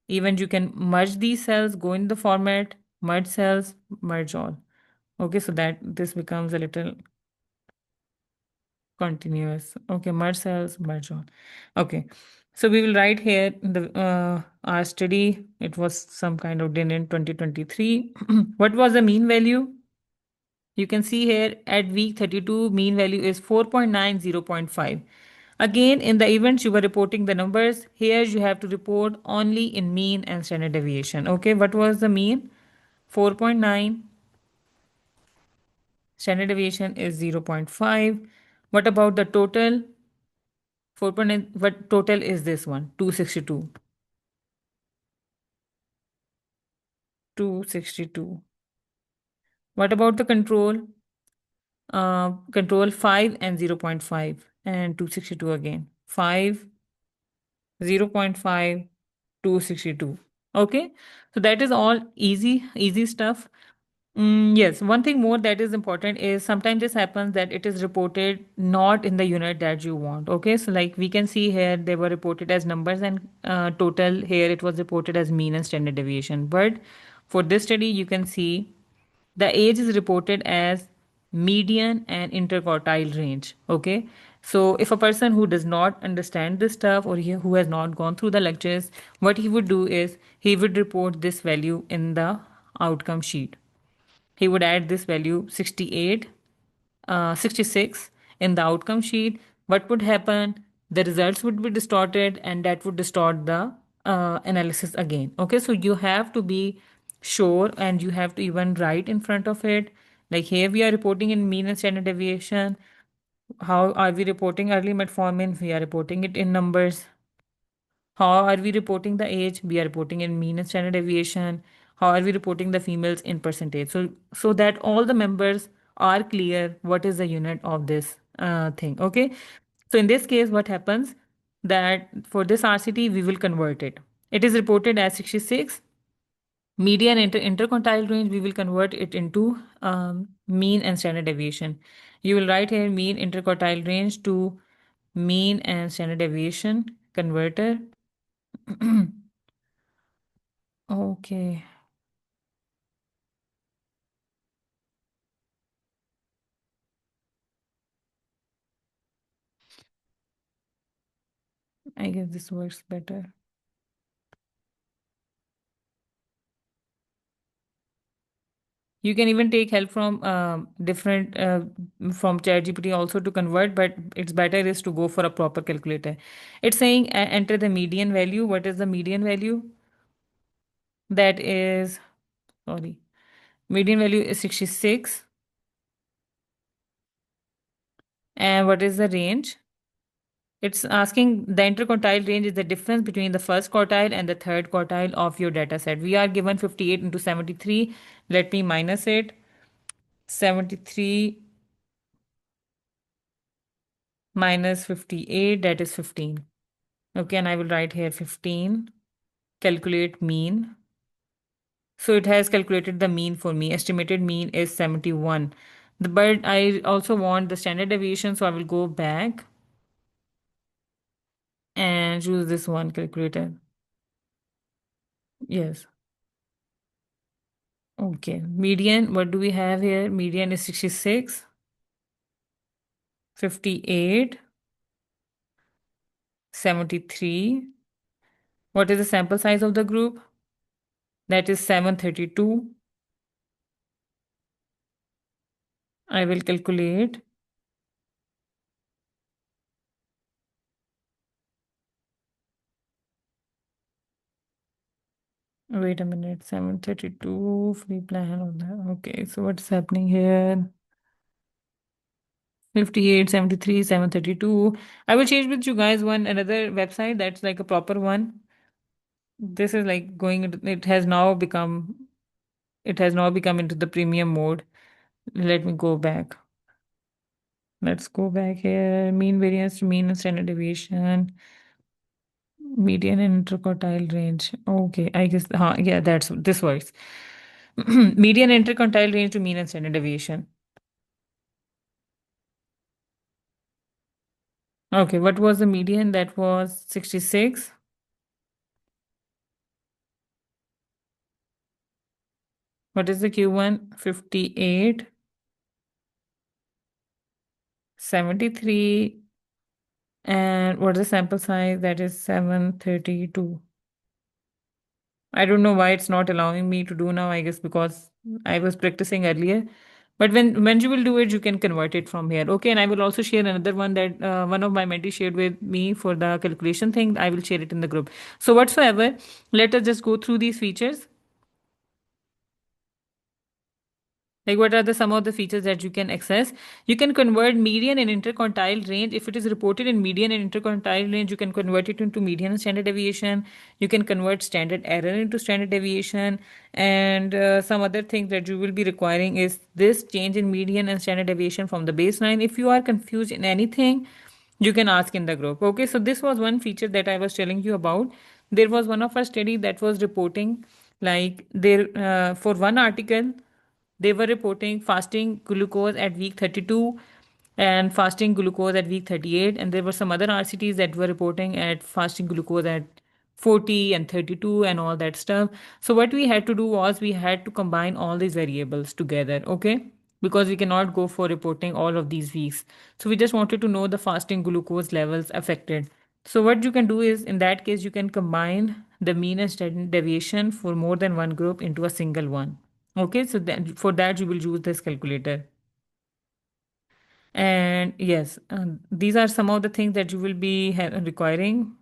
Even you can merge these cells, go in the format, merge cells, merge all. Okay, so that this becomes a little continuous. Okay, merge cells, merge all. Okay, so we will write here the our study. It was some kind of done in 2023. What was the mean value? You can see here at week 32, mean value is 4.9, 0.5. Again, in the events, you were reporting the numbers. Here, you have to report only in mean and standard deviation. Okay, what was the mean? 4.9. Standard deviation is 0.5. What about the total? 4.9. What total is this one? 262. 262. What about the control? Control 5 and 0.5 and 262 again. 5, 0.5, 262. Okay, so that is all easy stuff. Yes, one thing more that is important is sometimes this happens that it is reported not in the unit that you want. Okay, so like we can see here, they were reported as numbers and total. Here it was reported as mean and standard deviation. But for this study, you can see the age is reported as median and interquartile range. Okay, so if a person who does not understand this stuff or who has not gone through the lectures, what he would do is he would report this value in the outcome sheet. He would add this value 68, 66 in the outcome sheet. What would happen? The results would be distorted and that would distort the analysis again. Okay, so you have to be sure and you have to even write in front of it. Like here we are reporting in mean and standard deviation. How are we reporting early metformin? We are reporting it in numbers. How are we reporting the age? We are reporting in mean and standard deviation. How are we reporting the females in percentage? So that all the members are clear what is the unit of this thing. Okay. So in this case, what happens that for this RCT, we will convert it. It is reported as 66. Median interquartile range, we will convert it into mean and standard deviation. You will write here mean interquartile range to mean and standard deviation converter. Okay, I guess this works better. You can even take help from different from ChatGPT also to convert, but it's better is to go for a proper calculator. It's saying enter the median value. What is the median value? That is, sorry, median value is 66. And what is the range? It's asking the interquartile range is the difference between the first quartile and the third quartile of your data set. We are given 58 into 73. Let me minus it. 73 minus 58, that is 15. Okay, and I will write here 15. Calculate mean. So it has calculated the mean for me. Estimated mean is 71. But I also want the standard deviation, so I will go back and choose this one calculator. Yes. Okay. Median, what do we have here? Median is 66, 58, 73. What is the sample size of the group? That is 732. I will calculate. Wait a minute. 732 free plan of that. Okay, so what's happening here? 58, 73, 732. I will change with you guys one another website that's like a proper one. This is like it has now become into the premium mode. Let me go back. Let's go back here. Mean variance to mean and standard deviation. Median and interquartile range. Okay, I guess yeah, that's this works. Median interquartile range to mean and standard deviation. Okay, what was the median? That was 66. What is the Q1? 58, 73. And what is the sample size? That is 732. I don't know why it's not allowing me to do now. I guess because I was practicing earlier. But when you will do it, you can convert it from here. Okay, and I will also share another one that one of my mentees shared with me for the calculation thing. I will share it in the group. So whatsoever, let us just go through these features. Like what are the some of the features that you can access? You can convert median and interquartile range. If it is reported in median and interquartile range, you can convert it into median and standard deviation. You can convert standard error into standard deviation. And some other things that you will be requiring is this change in median and standard deviation from the baseline. If you are confused in anything, you can ask in the group. Okay, so this was one feature that I was telling you about. There was one of our study that was reporting like there for one article they were reporting fasting glucose at week 32 and fasting glucose at week 38. And there were some other RCTs that were reporting at fasting glucose at 40 and 32 and all that stuff. So, what we had to do was we had to combine all these variables together, okay? Because we cannot go for reporting all of these weeks. So, we just wanted to know the fasting glucose levels affected. So, what you can do is in that case, you can combine the mean and standard deviation for more than one group into a single one. Okay, so then for that you will use this calculator. And yes, these are some of the things that you will be requiring.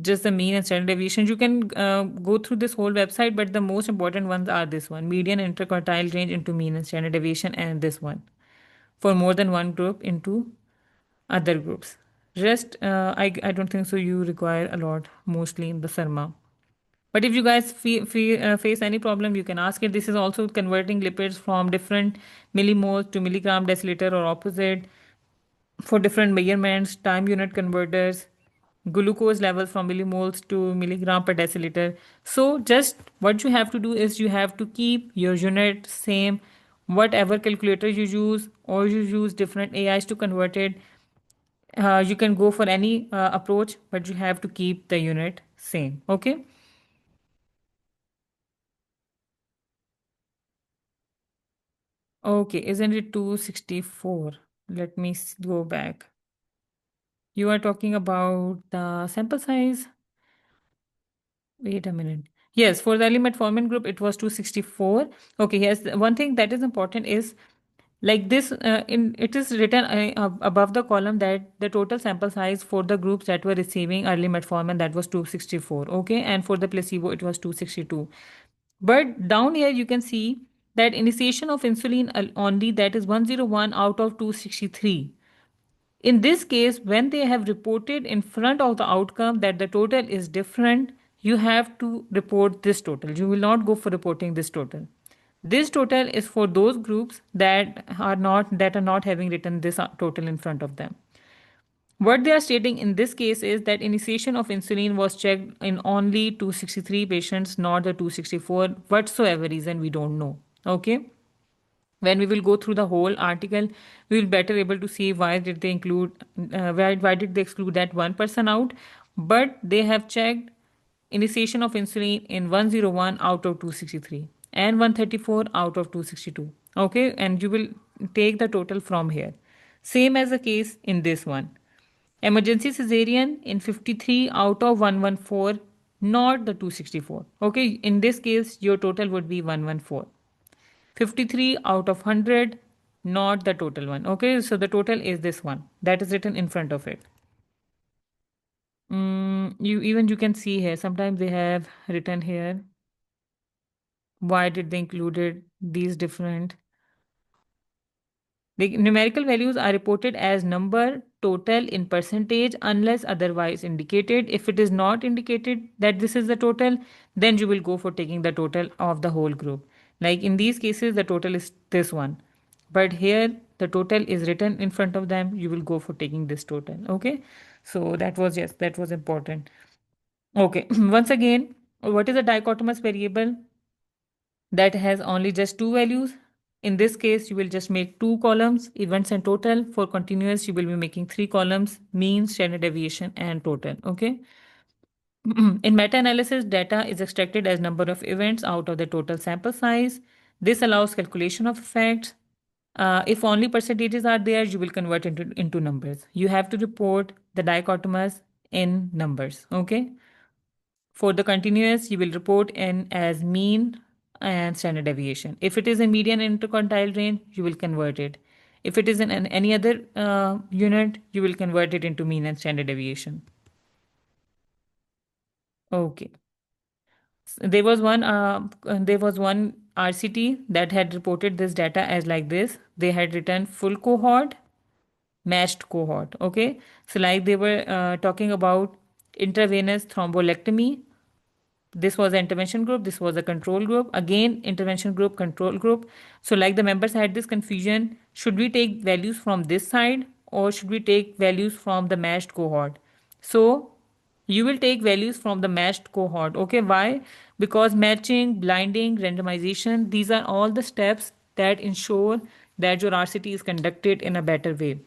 Just the mean and standard deviation. You can go through this whole website, but the most important ones are this one median interquartile range into mean and standard deviation, and this one for more than one group into other groups. Rest, I don't think so. You require a lot mostly in the SARMA. But if you guys face any problem, you can ask it. This is also converting lipids from different millimoles to milligram deciliter or opposite. for different measurements, time unit converters, glucose levels from millimoles to milligram per deciliter. So just what you have to do is you have to keep your unit same, whatever calculator you use, or you use different AIs to convert it. You can go for any approach, but you have to keep the unit same. Okay. Okay. Isn't it 264? Let me go back. You are talking about the sample size. Wait a minute. Yes, for the element formant group, it was 264. Okay, yes. One thing that is important is like this, in it is written above the column that the total sample size for the groups that were receiving early metformin that was 264. Okay, and for the placebo, it was 262. But down here, you can see that initiation of insulin only that is 101 out of 263. In this case, when they have reported in front of the outcome that the total is different, you have to report this total. You will not go for reporting this total. This total is for those groups that are not having written this total in front of them. What they are stating in this case is that initiation of insulin was checked in only 263 patients, not the 264. Whatsoever reason, we don't know. Okay, when we will go through the whole article, we will better able to see why did they include why did they exclude that one person out. But they have checked initiation of insulin in 101 out of 263 and 134 out of 262. Okay, and you will take the total from here. Same as the case in this one. Emergency cesarean in 53 out of 114, not the 264. Okay, in this case your total would be 114. 53 out of 100, not the total one. Okay, so the total is this one that is written in front of it. You can see here sometimes they have written here why did they included these different. The numerical values are reported as number total in percentage unless otherwise indicated. If it is not indicated that this is the total, then you will go for taking the total of the whole group. Like in these cases, the total is this one. But here, the total is written in front of them. You will go for taking this total. Okay. So that was, yes, that was important. Okay. Once again, what is a dichotomous variable? That has only just two values. In this case, you will just make two columns, events and total. For continuous, you will be making three columns, mean, standard deviation, and total. Okay. In meta-analysis, data is extracted as number of events out of the total sample size. This allows calculation of effects. If only percentages are there, you will convert into numbers. You have to report the dichotomous in numbers. Okay. For the continuous, you will report in as mean and standard deviation. If it is a median interquartile range, you will convert it. If it is in any other unit, you will convert it into mean and standard deviation. Okay. There was one RCT that had reported this data as like this. They had written full cohort, matched cohort. Okay. So like they were talking about intravenous thrombolectomy. This was the intervention group, this was a control group, again intervention group, control group. So like the members had this confusion, should we take values from this side or should we take values from the matched cohort? So you will take values from the matched cohort. Okay, why? Because matching, blinding, randomization, these are all the steps that ensure that your RCT is conducted in a better way.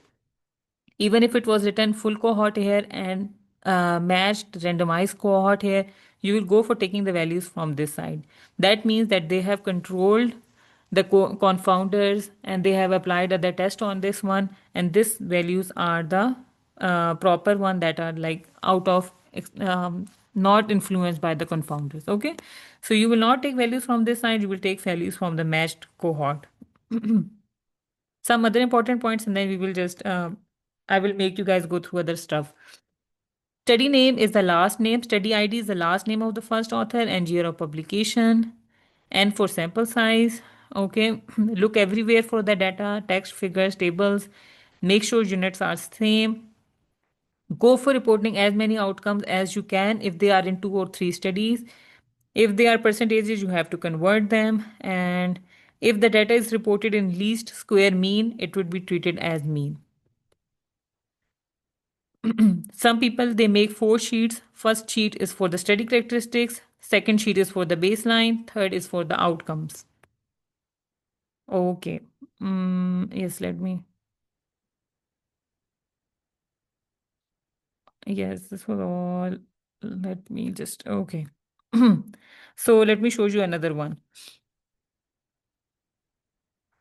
Even if it was written full cohort here and matched randomized cohort here, you will go for taking the values from this side. That means that they have controlled the confounders and they have applied other test on this one, and this values are the proper one that are like out of not influenced by the confounders. Okay, so you will not take values from this side, you will take values from the matched cohort. Some other important points, and then we will just I will make you guys go through other stuff. Study name is the last name, study ID is the last name of the first author and year of publication. And for sample size, okay, look everywhere for the data, text, figures, tables. Make sure units are same. Go for reporting as many outcomes as you can if they are in 2 or 3 studies. If they are percentages, you have to convert them. And if the data is reported in least square mean, it would be treated as mean. Some people they make four sheets. First sheet is for the study characteristics, second sheet is for the baseline, third is for the outcomes. Okay. Yes, let me. Yes, this was all. Let me just. Okay. So let me show you another one.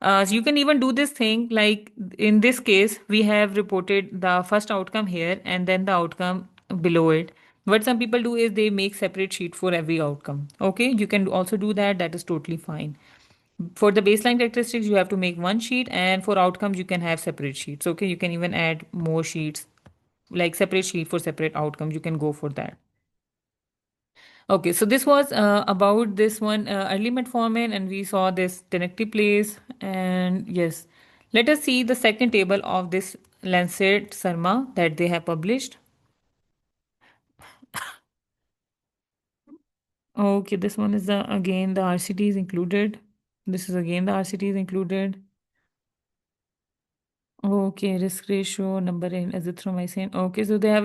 So you can even do this thing like in this case, we have reported the first outcome here and then the outcome below it. What some people do is they make separate sheet for every outcome. Okay, you can also do that. That is totally fine. For the baseline characteristics, you have to make one sheet, and for outcomes, you can have separate sheets. Okay, you can even add more sheets, like separate sheet for separate outcomes. You can go for that. Okay, so this was about this one early metformin, and we saw this tenecteplase. And yes, let us see the second table of this Lancet Sarma that they have published. Okay, this one is the again the RCT is included. This is again the RCT is included. Okay, risk ratio, number in azithromycin. Okay, so they have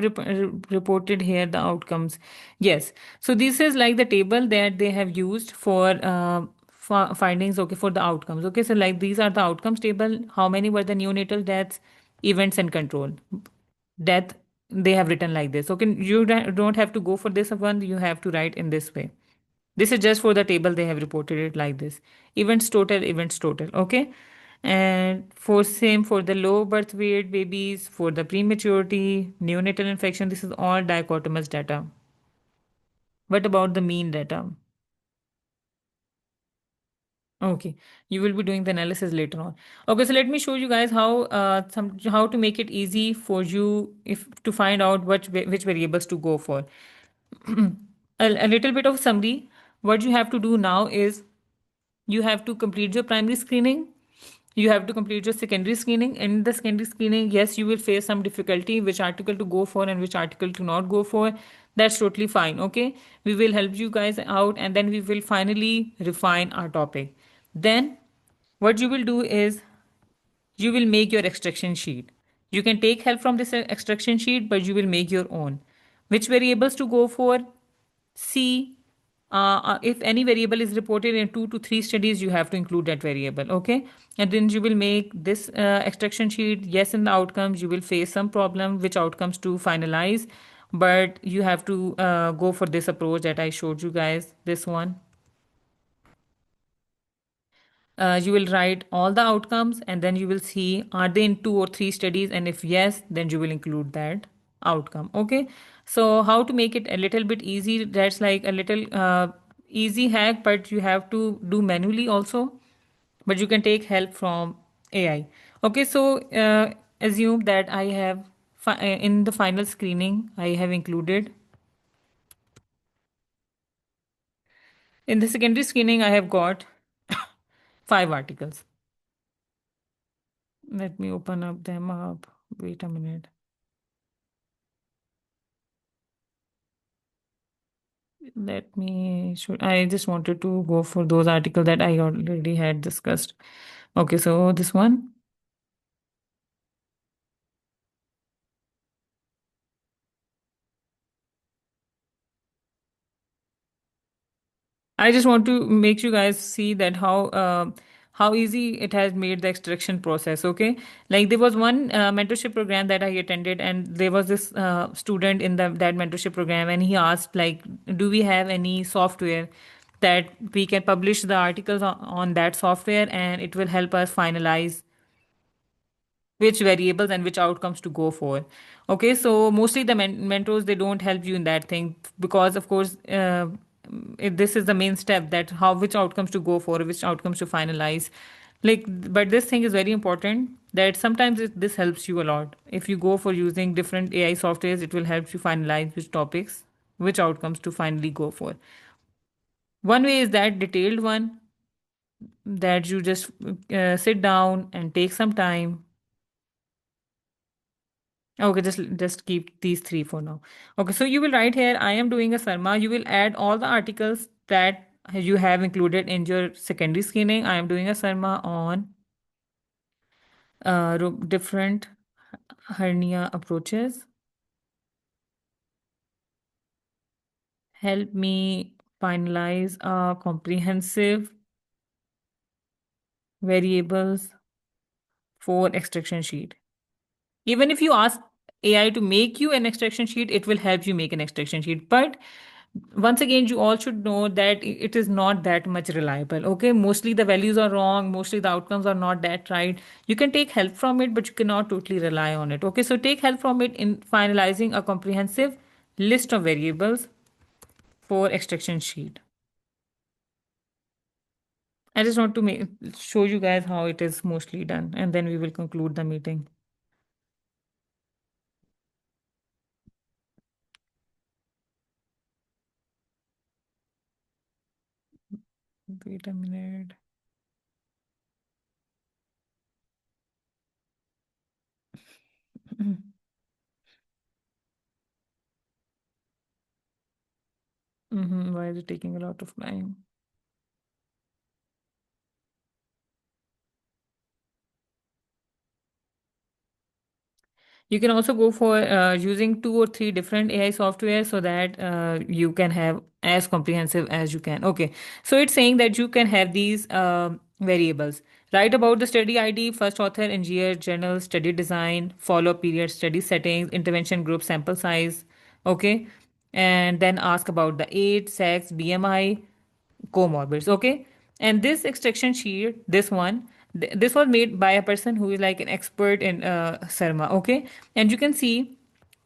reported here the outcomes. Yes, so this is like the table that they have used for findings. Okay, for the outcomes. Okay, so like these are the outcomes table. How many were the neonatal deaths, events, and control death? They have written like this. Okay, you don't have to go for this one. You have to write in this way. This is just for the table they have reported it like this. Events total. Okay. And for same for the low birth weight babies, for the prematurity, neonatal infection, this is all dichotomous data. What about the mean data? Okay, you will be doing the analysis later on. Okay, so let me show you guys how to make it easy for you if to find out which variables to go for. A little bit of summary. What you have to do now is you have to complete your primary screening, you have to complete your secondary screening. In the secondary screening, yes, you will face some difficulty which article to go for and which article to not go for. That's totally fine. Okay, we will help you guys out and then we will finally refine our topic. Then what you will do is you will make your extraction sheet. You can take help from this extraction sheet, but you will make your own. Which variables to go for? See, if any variable is reported in 2 to 3 studies, you have to include that variable. Okay, and then you will make this extraction sheet. Yes, in the outcomes, you will face some problem which outcomes to finalize, but you have to go for this approach that I showed you guys. This one. You will write all the outcomes and then you will see are they in 2 or 3 studies, and if yes, then you will include that outcome. Okay, so how to make it a little bit easy, that's like a little easy hack, but you have to do manually also, but you can take help from AI. Okay, so assume that I have in the final screening I have included, in the secondary screening I have got 5 articles. Let me open up them up. Wait a minute. Let me should I just wanted to go for those articles that I already had discussed. Okay, so this one. I just want to make you guys see that how easy it has made the extraction process. Okay, like there was one mentorship program that I attended, and there was this student in that mentorship program, and he asked like, "Do we have any software that we can publish the articles on that software, and it will help us finalize which variables and which outcomes to go for?" Okay, so mostly the mentors they don't help you in that thing because of course this is the main step, that how which outcomes to go for, which outcomes to finalize, like, but this thing is very important that sometimes this helps you a lot. If you go for using different AI softwares, it will help you finalize which topics, which outcomes to finally go for. One way is that detailed one, that you just sit down and take some time. Okay, just keep these three for now. Okay, so you will write here, I am doing a Sarma. You will add all the articles that you have included in your secondary screening. I am doing a Sarma on different hernia approaches. help me finalize a comprehensive variables for extraction sheet. Even if you ask AI to make you an extraction sheet, it will help you make an extraction sheet. But once again, you all should know that it is not that much reliable. Okay, mostly the values are wrong, mostly the outcomes are not that right. You can take help from it, but you cannot totally rely on it. Okay, so take help from it in finalizing a comprehensive list of variables for extraction sheet. I just want to show you guys how it is mostly done, and then we will conclude the meeting. Wait a minute. Why is it taking a lot of time? You can also go for using 2 or 3 different AI software so that you can have as comprehensive as you can. Okay, so it's saying that you can have these variables. Write about the study ID, first author and year, journal, study design, follow period, study settings, intervention group, sample size. Okay, and then ask about the age, sex, BMI, comorbids. Okay, and this extraction sheet, this one, this was made by a person who is like an expert in Sarma. Okay, and you can see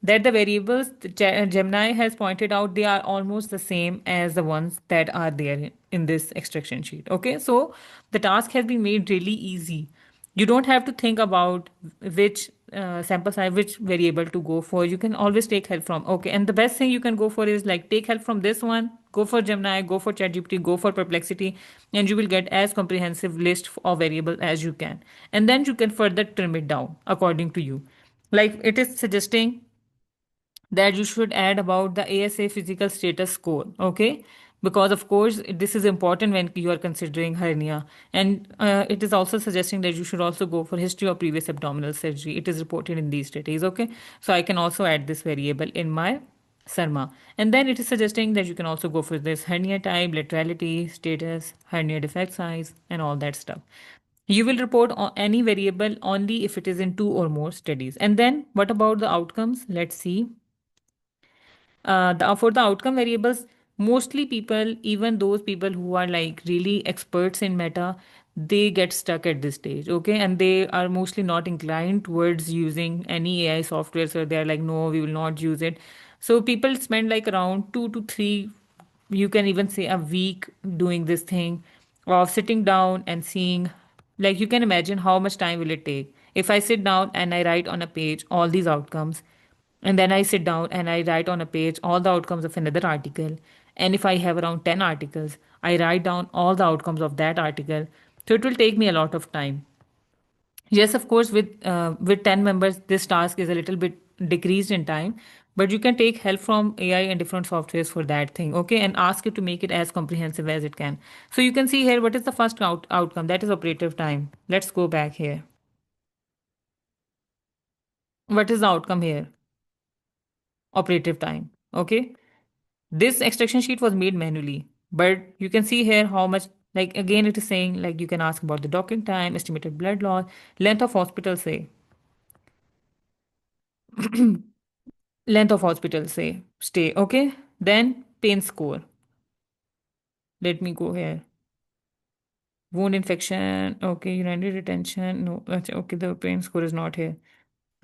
that the variables Gemini has pointed out, they are almost the same as the ones that are there in this extraction sheet. Okay, so the task has been made really easy. You don't have to think about which sample size, which variable to go for. You can always take help from. Okay, and the best thing you can go for is like take help from this one, go for Gemini, go for ChatGPT, go for Perplexity, and you will get as comprehensive list of variables as you can. And then you can further trim it down according to you. Like it is suggesting that you should add about the ASA physical status score. Okay, because of course this is important when you are considering hernia, and it is also suggesting that you should also go for history of previous abdominal surgery. It is reported in these studies. Okay, so I can also add this variable in my Sarma, and then it is suggesting that you can also go for this hernia type, laterality, status, hernia defect size, and all that stuff. You will report any variable only if it is in 2 or more studies. And then what about the outcomes? Let's see. For the outcome variables, mostly people, even those people who are like really experts in meta, they get stuck at this stage. Okay, and they are mostly not inclined towards using any AI software, so they're like, no, we will not use it. So people spend like around 2 to 3, you can even say a week, doing this thing of sitting down and seeing. Like you can imagine how much time will it take if I sit down and I write on a page all these outcomes, and then I sit down and I write on a page all the outcomes of another article. And if I have around 10 articles, I write down all the outcomes of that article. So it will take me a lot of time. Yes, of course, with 10 members, this task is a little bit decreased in time, but you can take help from AI and different softwares for that thing. Okay, and ask it to make it as comprehensive as it can. So you can see here what is the first outcome, that is operative time. Let's go back here. What is the outcome here? Operative time. Okay, this extraction sheet was made manually, but you can see here how much, like again, it is saying like you can ask about the docking time, estimated blood loss, length of hospital stay. Okay, then pain score. Let me go here. Wound infection. Okay, urinary retention. No, okay, the pain score is not here.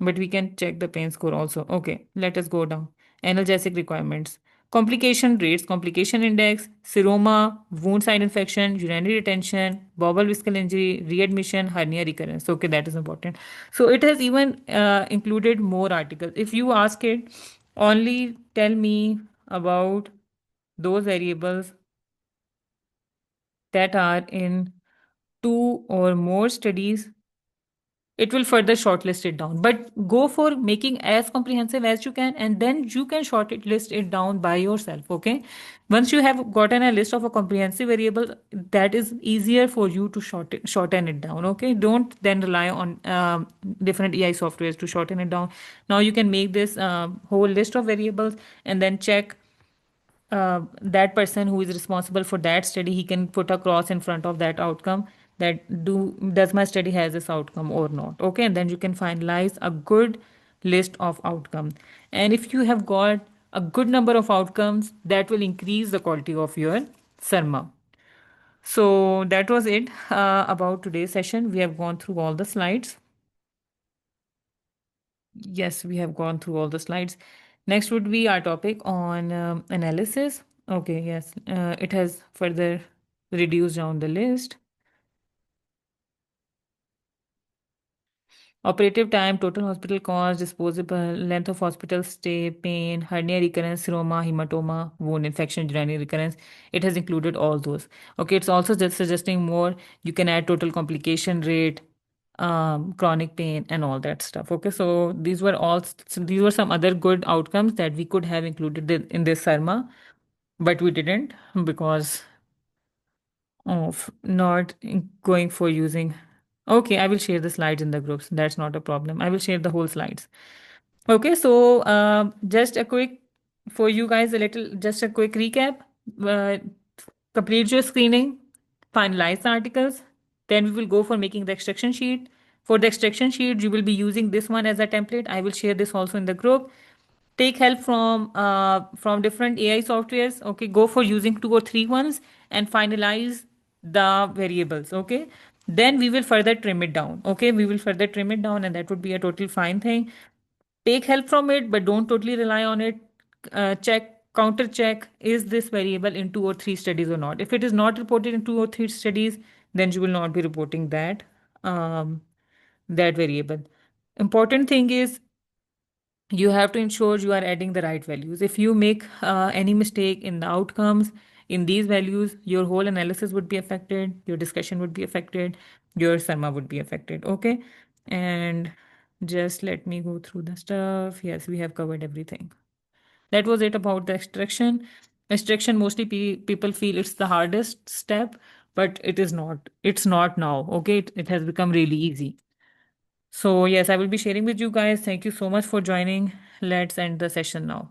But we can check the pain score also. Okay, let us go down. Analgesic requirements, complication rates, complication index, seroma, wound site infection, urinary retention, bowel visceral injury, readmission, hernia recurrence. Okay, that is important. So it has even included more articles. If you ask it, only tell me about those variables that are in 2 or more studies, it will further shortlist it down. But go for making as comprehensive as you can, and then you can shortlist it down by yourself. Okay, once you have gotten a list of a comprehensive variable, that is easier for you to shorten it down. Okay, don't then rely on different AI softwares to shorten it down. Now you can make this whole list of variables and then check that person who is responsible for that study, he can put a cross in front of that outcome, that does my study has this outcome or not. Okay, and then you can finalize a good list of outcome. And if you have got a good number of outcomes, that will increase the quality of your sarma. So that was it about today's session. We have gone through all the slides. Yes, we have gone through all the slides. Next would be our topic on analysis. Okay, yes, it has further reduced down the list. Operative time, total hospital cost, disposable, length of hospital stay, pain, hernia recurrence, seroma, hematoma, wound infection, urinary recurrence. It has included all those. Okay, it's also just suggesting more. You can add total complication rate, chronic pain, and all that stuff. Okay, so these were some other good outcomes that we could have included in this SARMA, but we didn't because of not going for using. Okay, I will share the slides in the groups. That's not a problem. I will share the whole slides. Okay, so just a quick for you guys, just a quick recap. Uh, Complete your screening, finalize the articles. Then we will go for making the extraction sheet. For the extraction sheet, you will be using this one as a template. I will share this also in the group. Take help from different AI softwares. Okay, go for using two or three ones and finalize the variables. Okay, then we will further trim it down. Okay, we will further trim it down, and that would be a total fine thing. Take help from it, but don't totally rely on it. Check, counter check, is this variable in two or three studies or not? If it is not reported in two or three studies, then you will not be reporting um, that variable. Important thing is you have to ensure you are adding the right values. If you make any mistake in the outcomes in these values, your whole analysis would be affected, your discussion would be affected, your sarma would be affected. Okay, and just let me go through the stuff. Yes, we have covered everything. That was it about the extraction. Extraction, mostly people feel it's the hardest step, but it is not. It's not now. Okay, it has become really easy. So, yes, I will be sharing with you guys. Thank you so much for joining. Let's end the session now.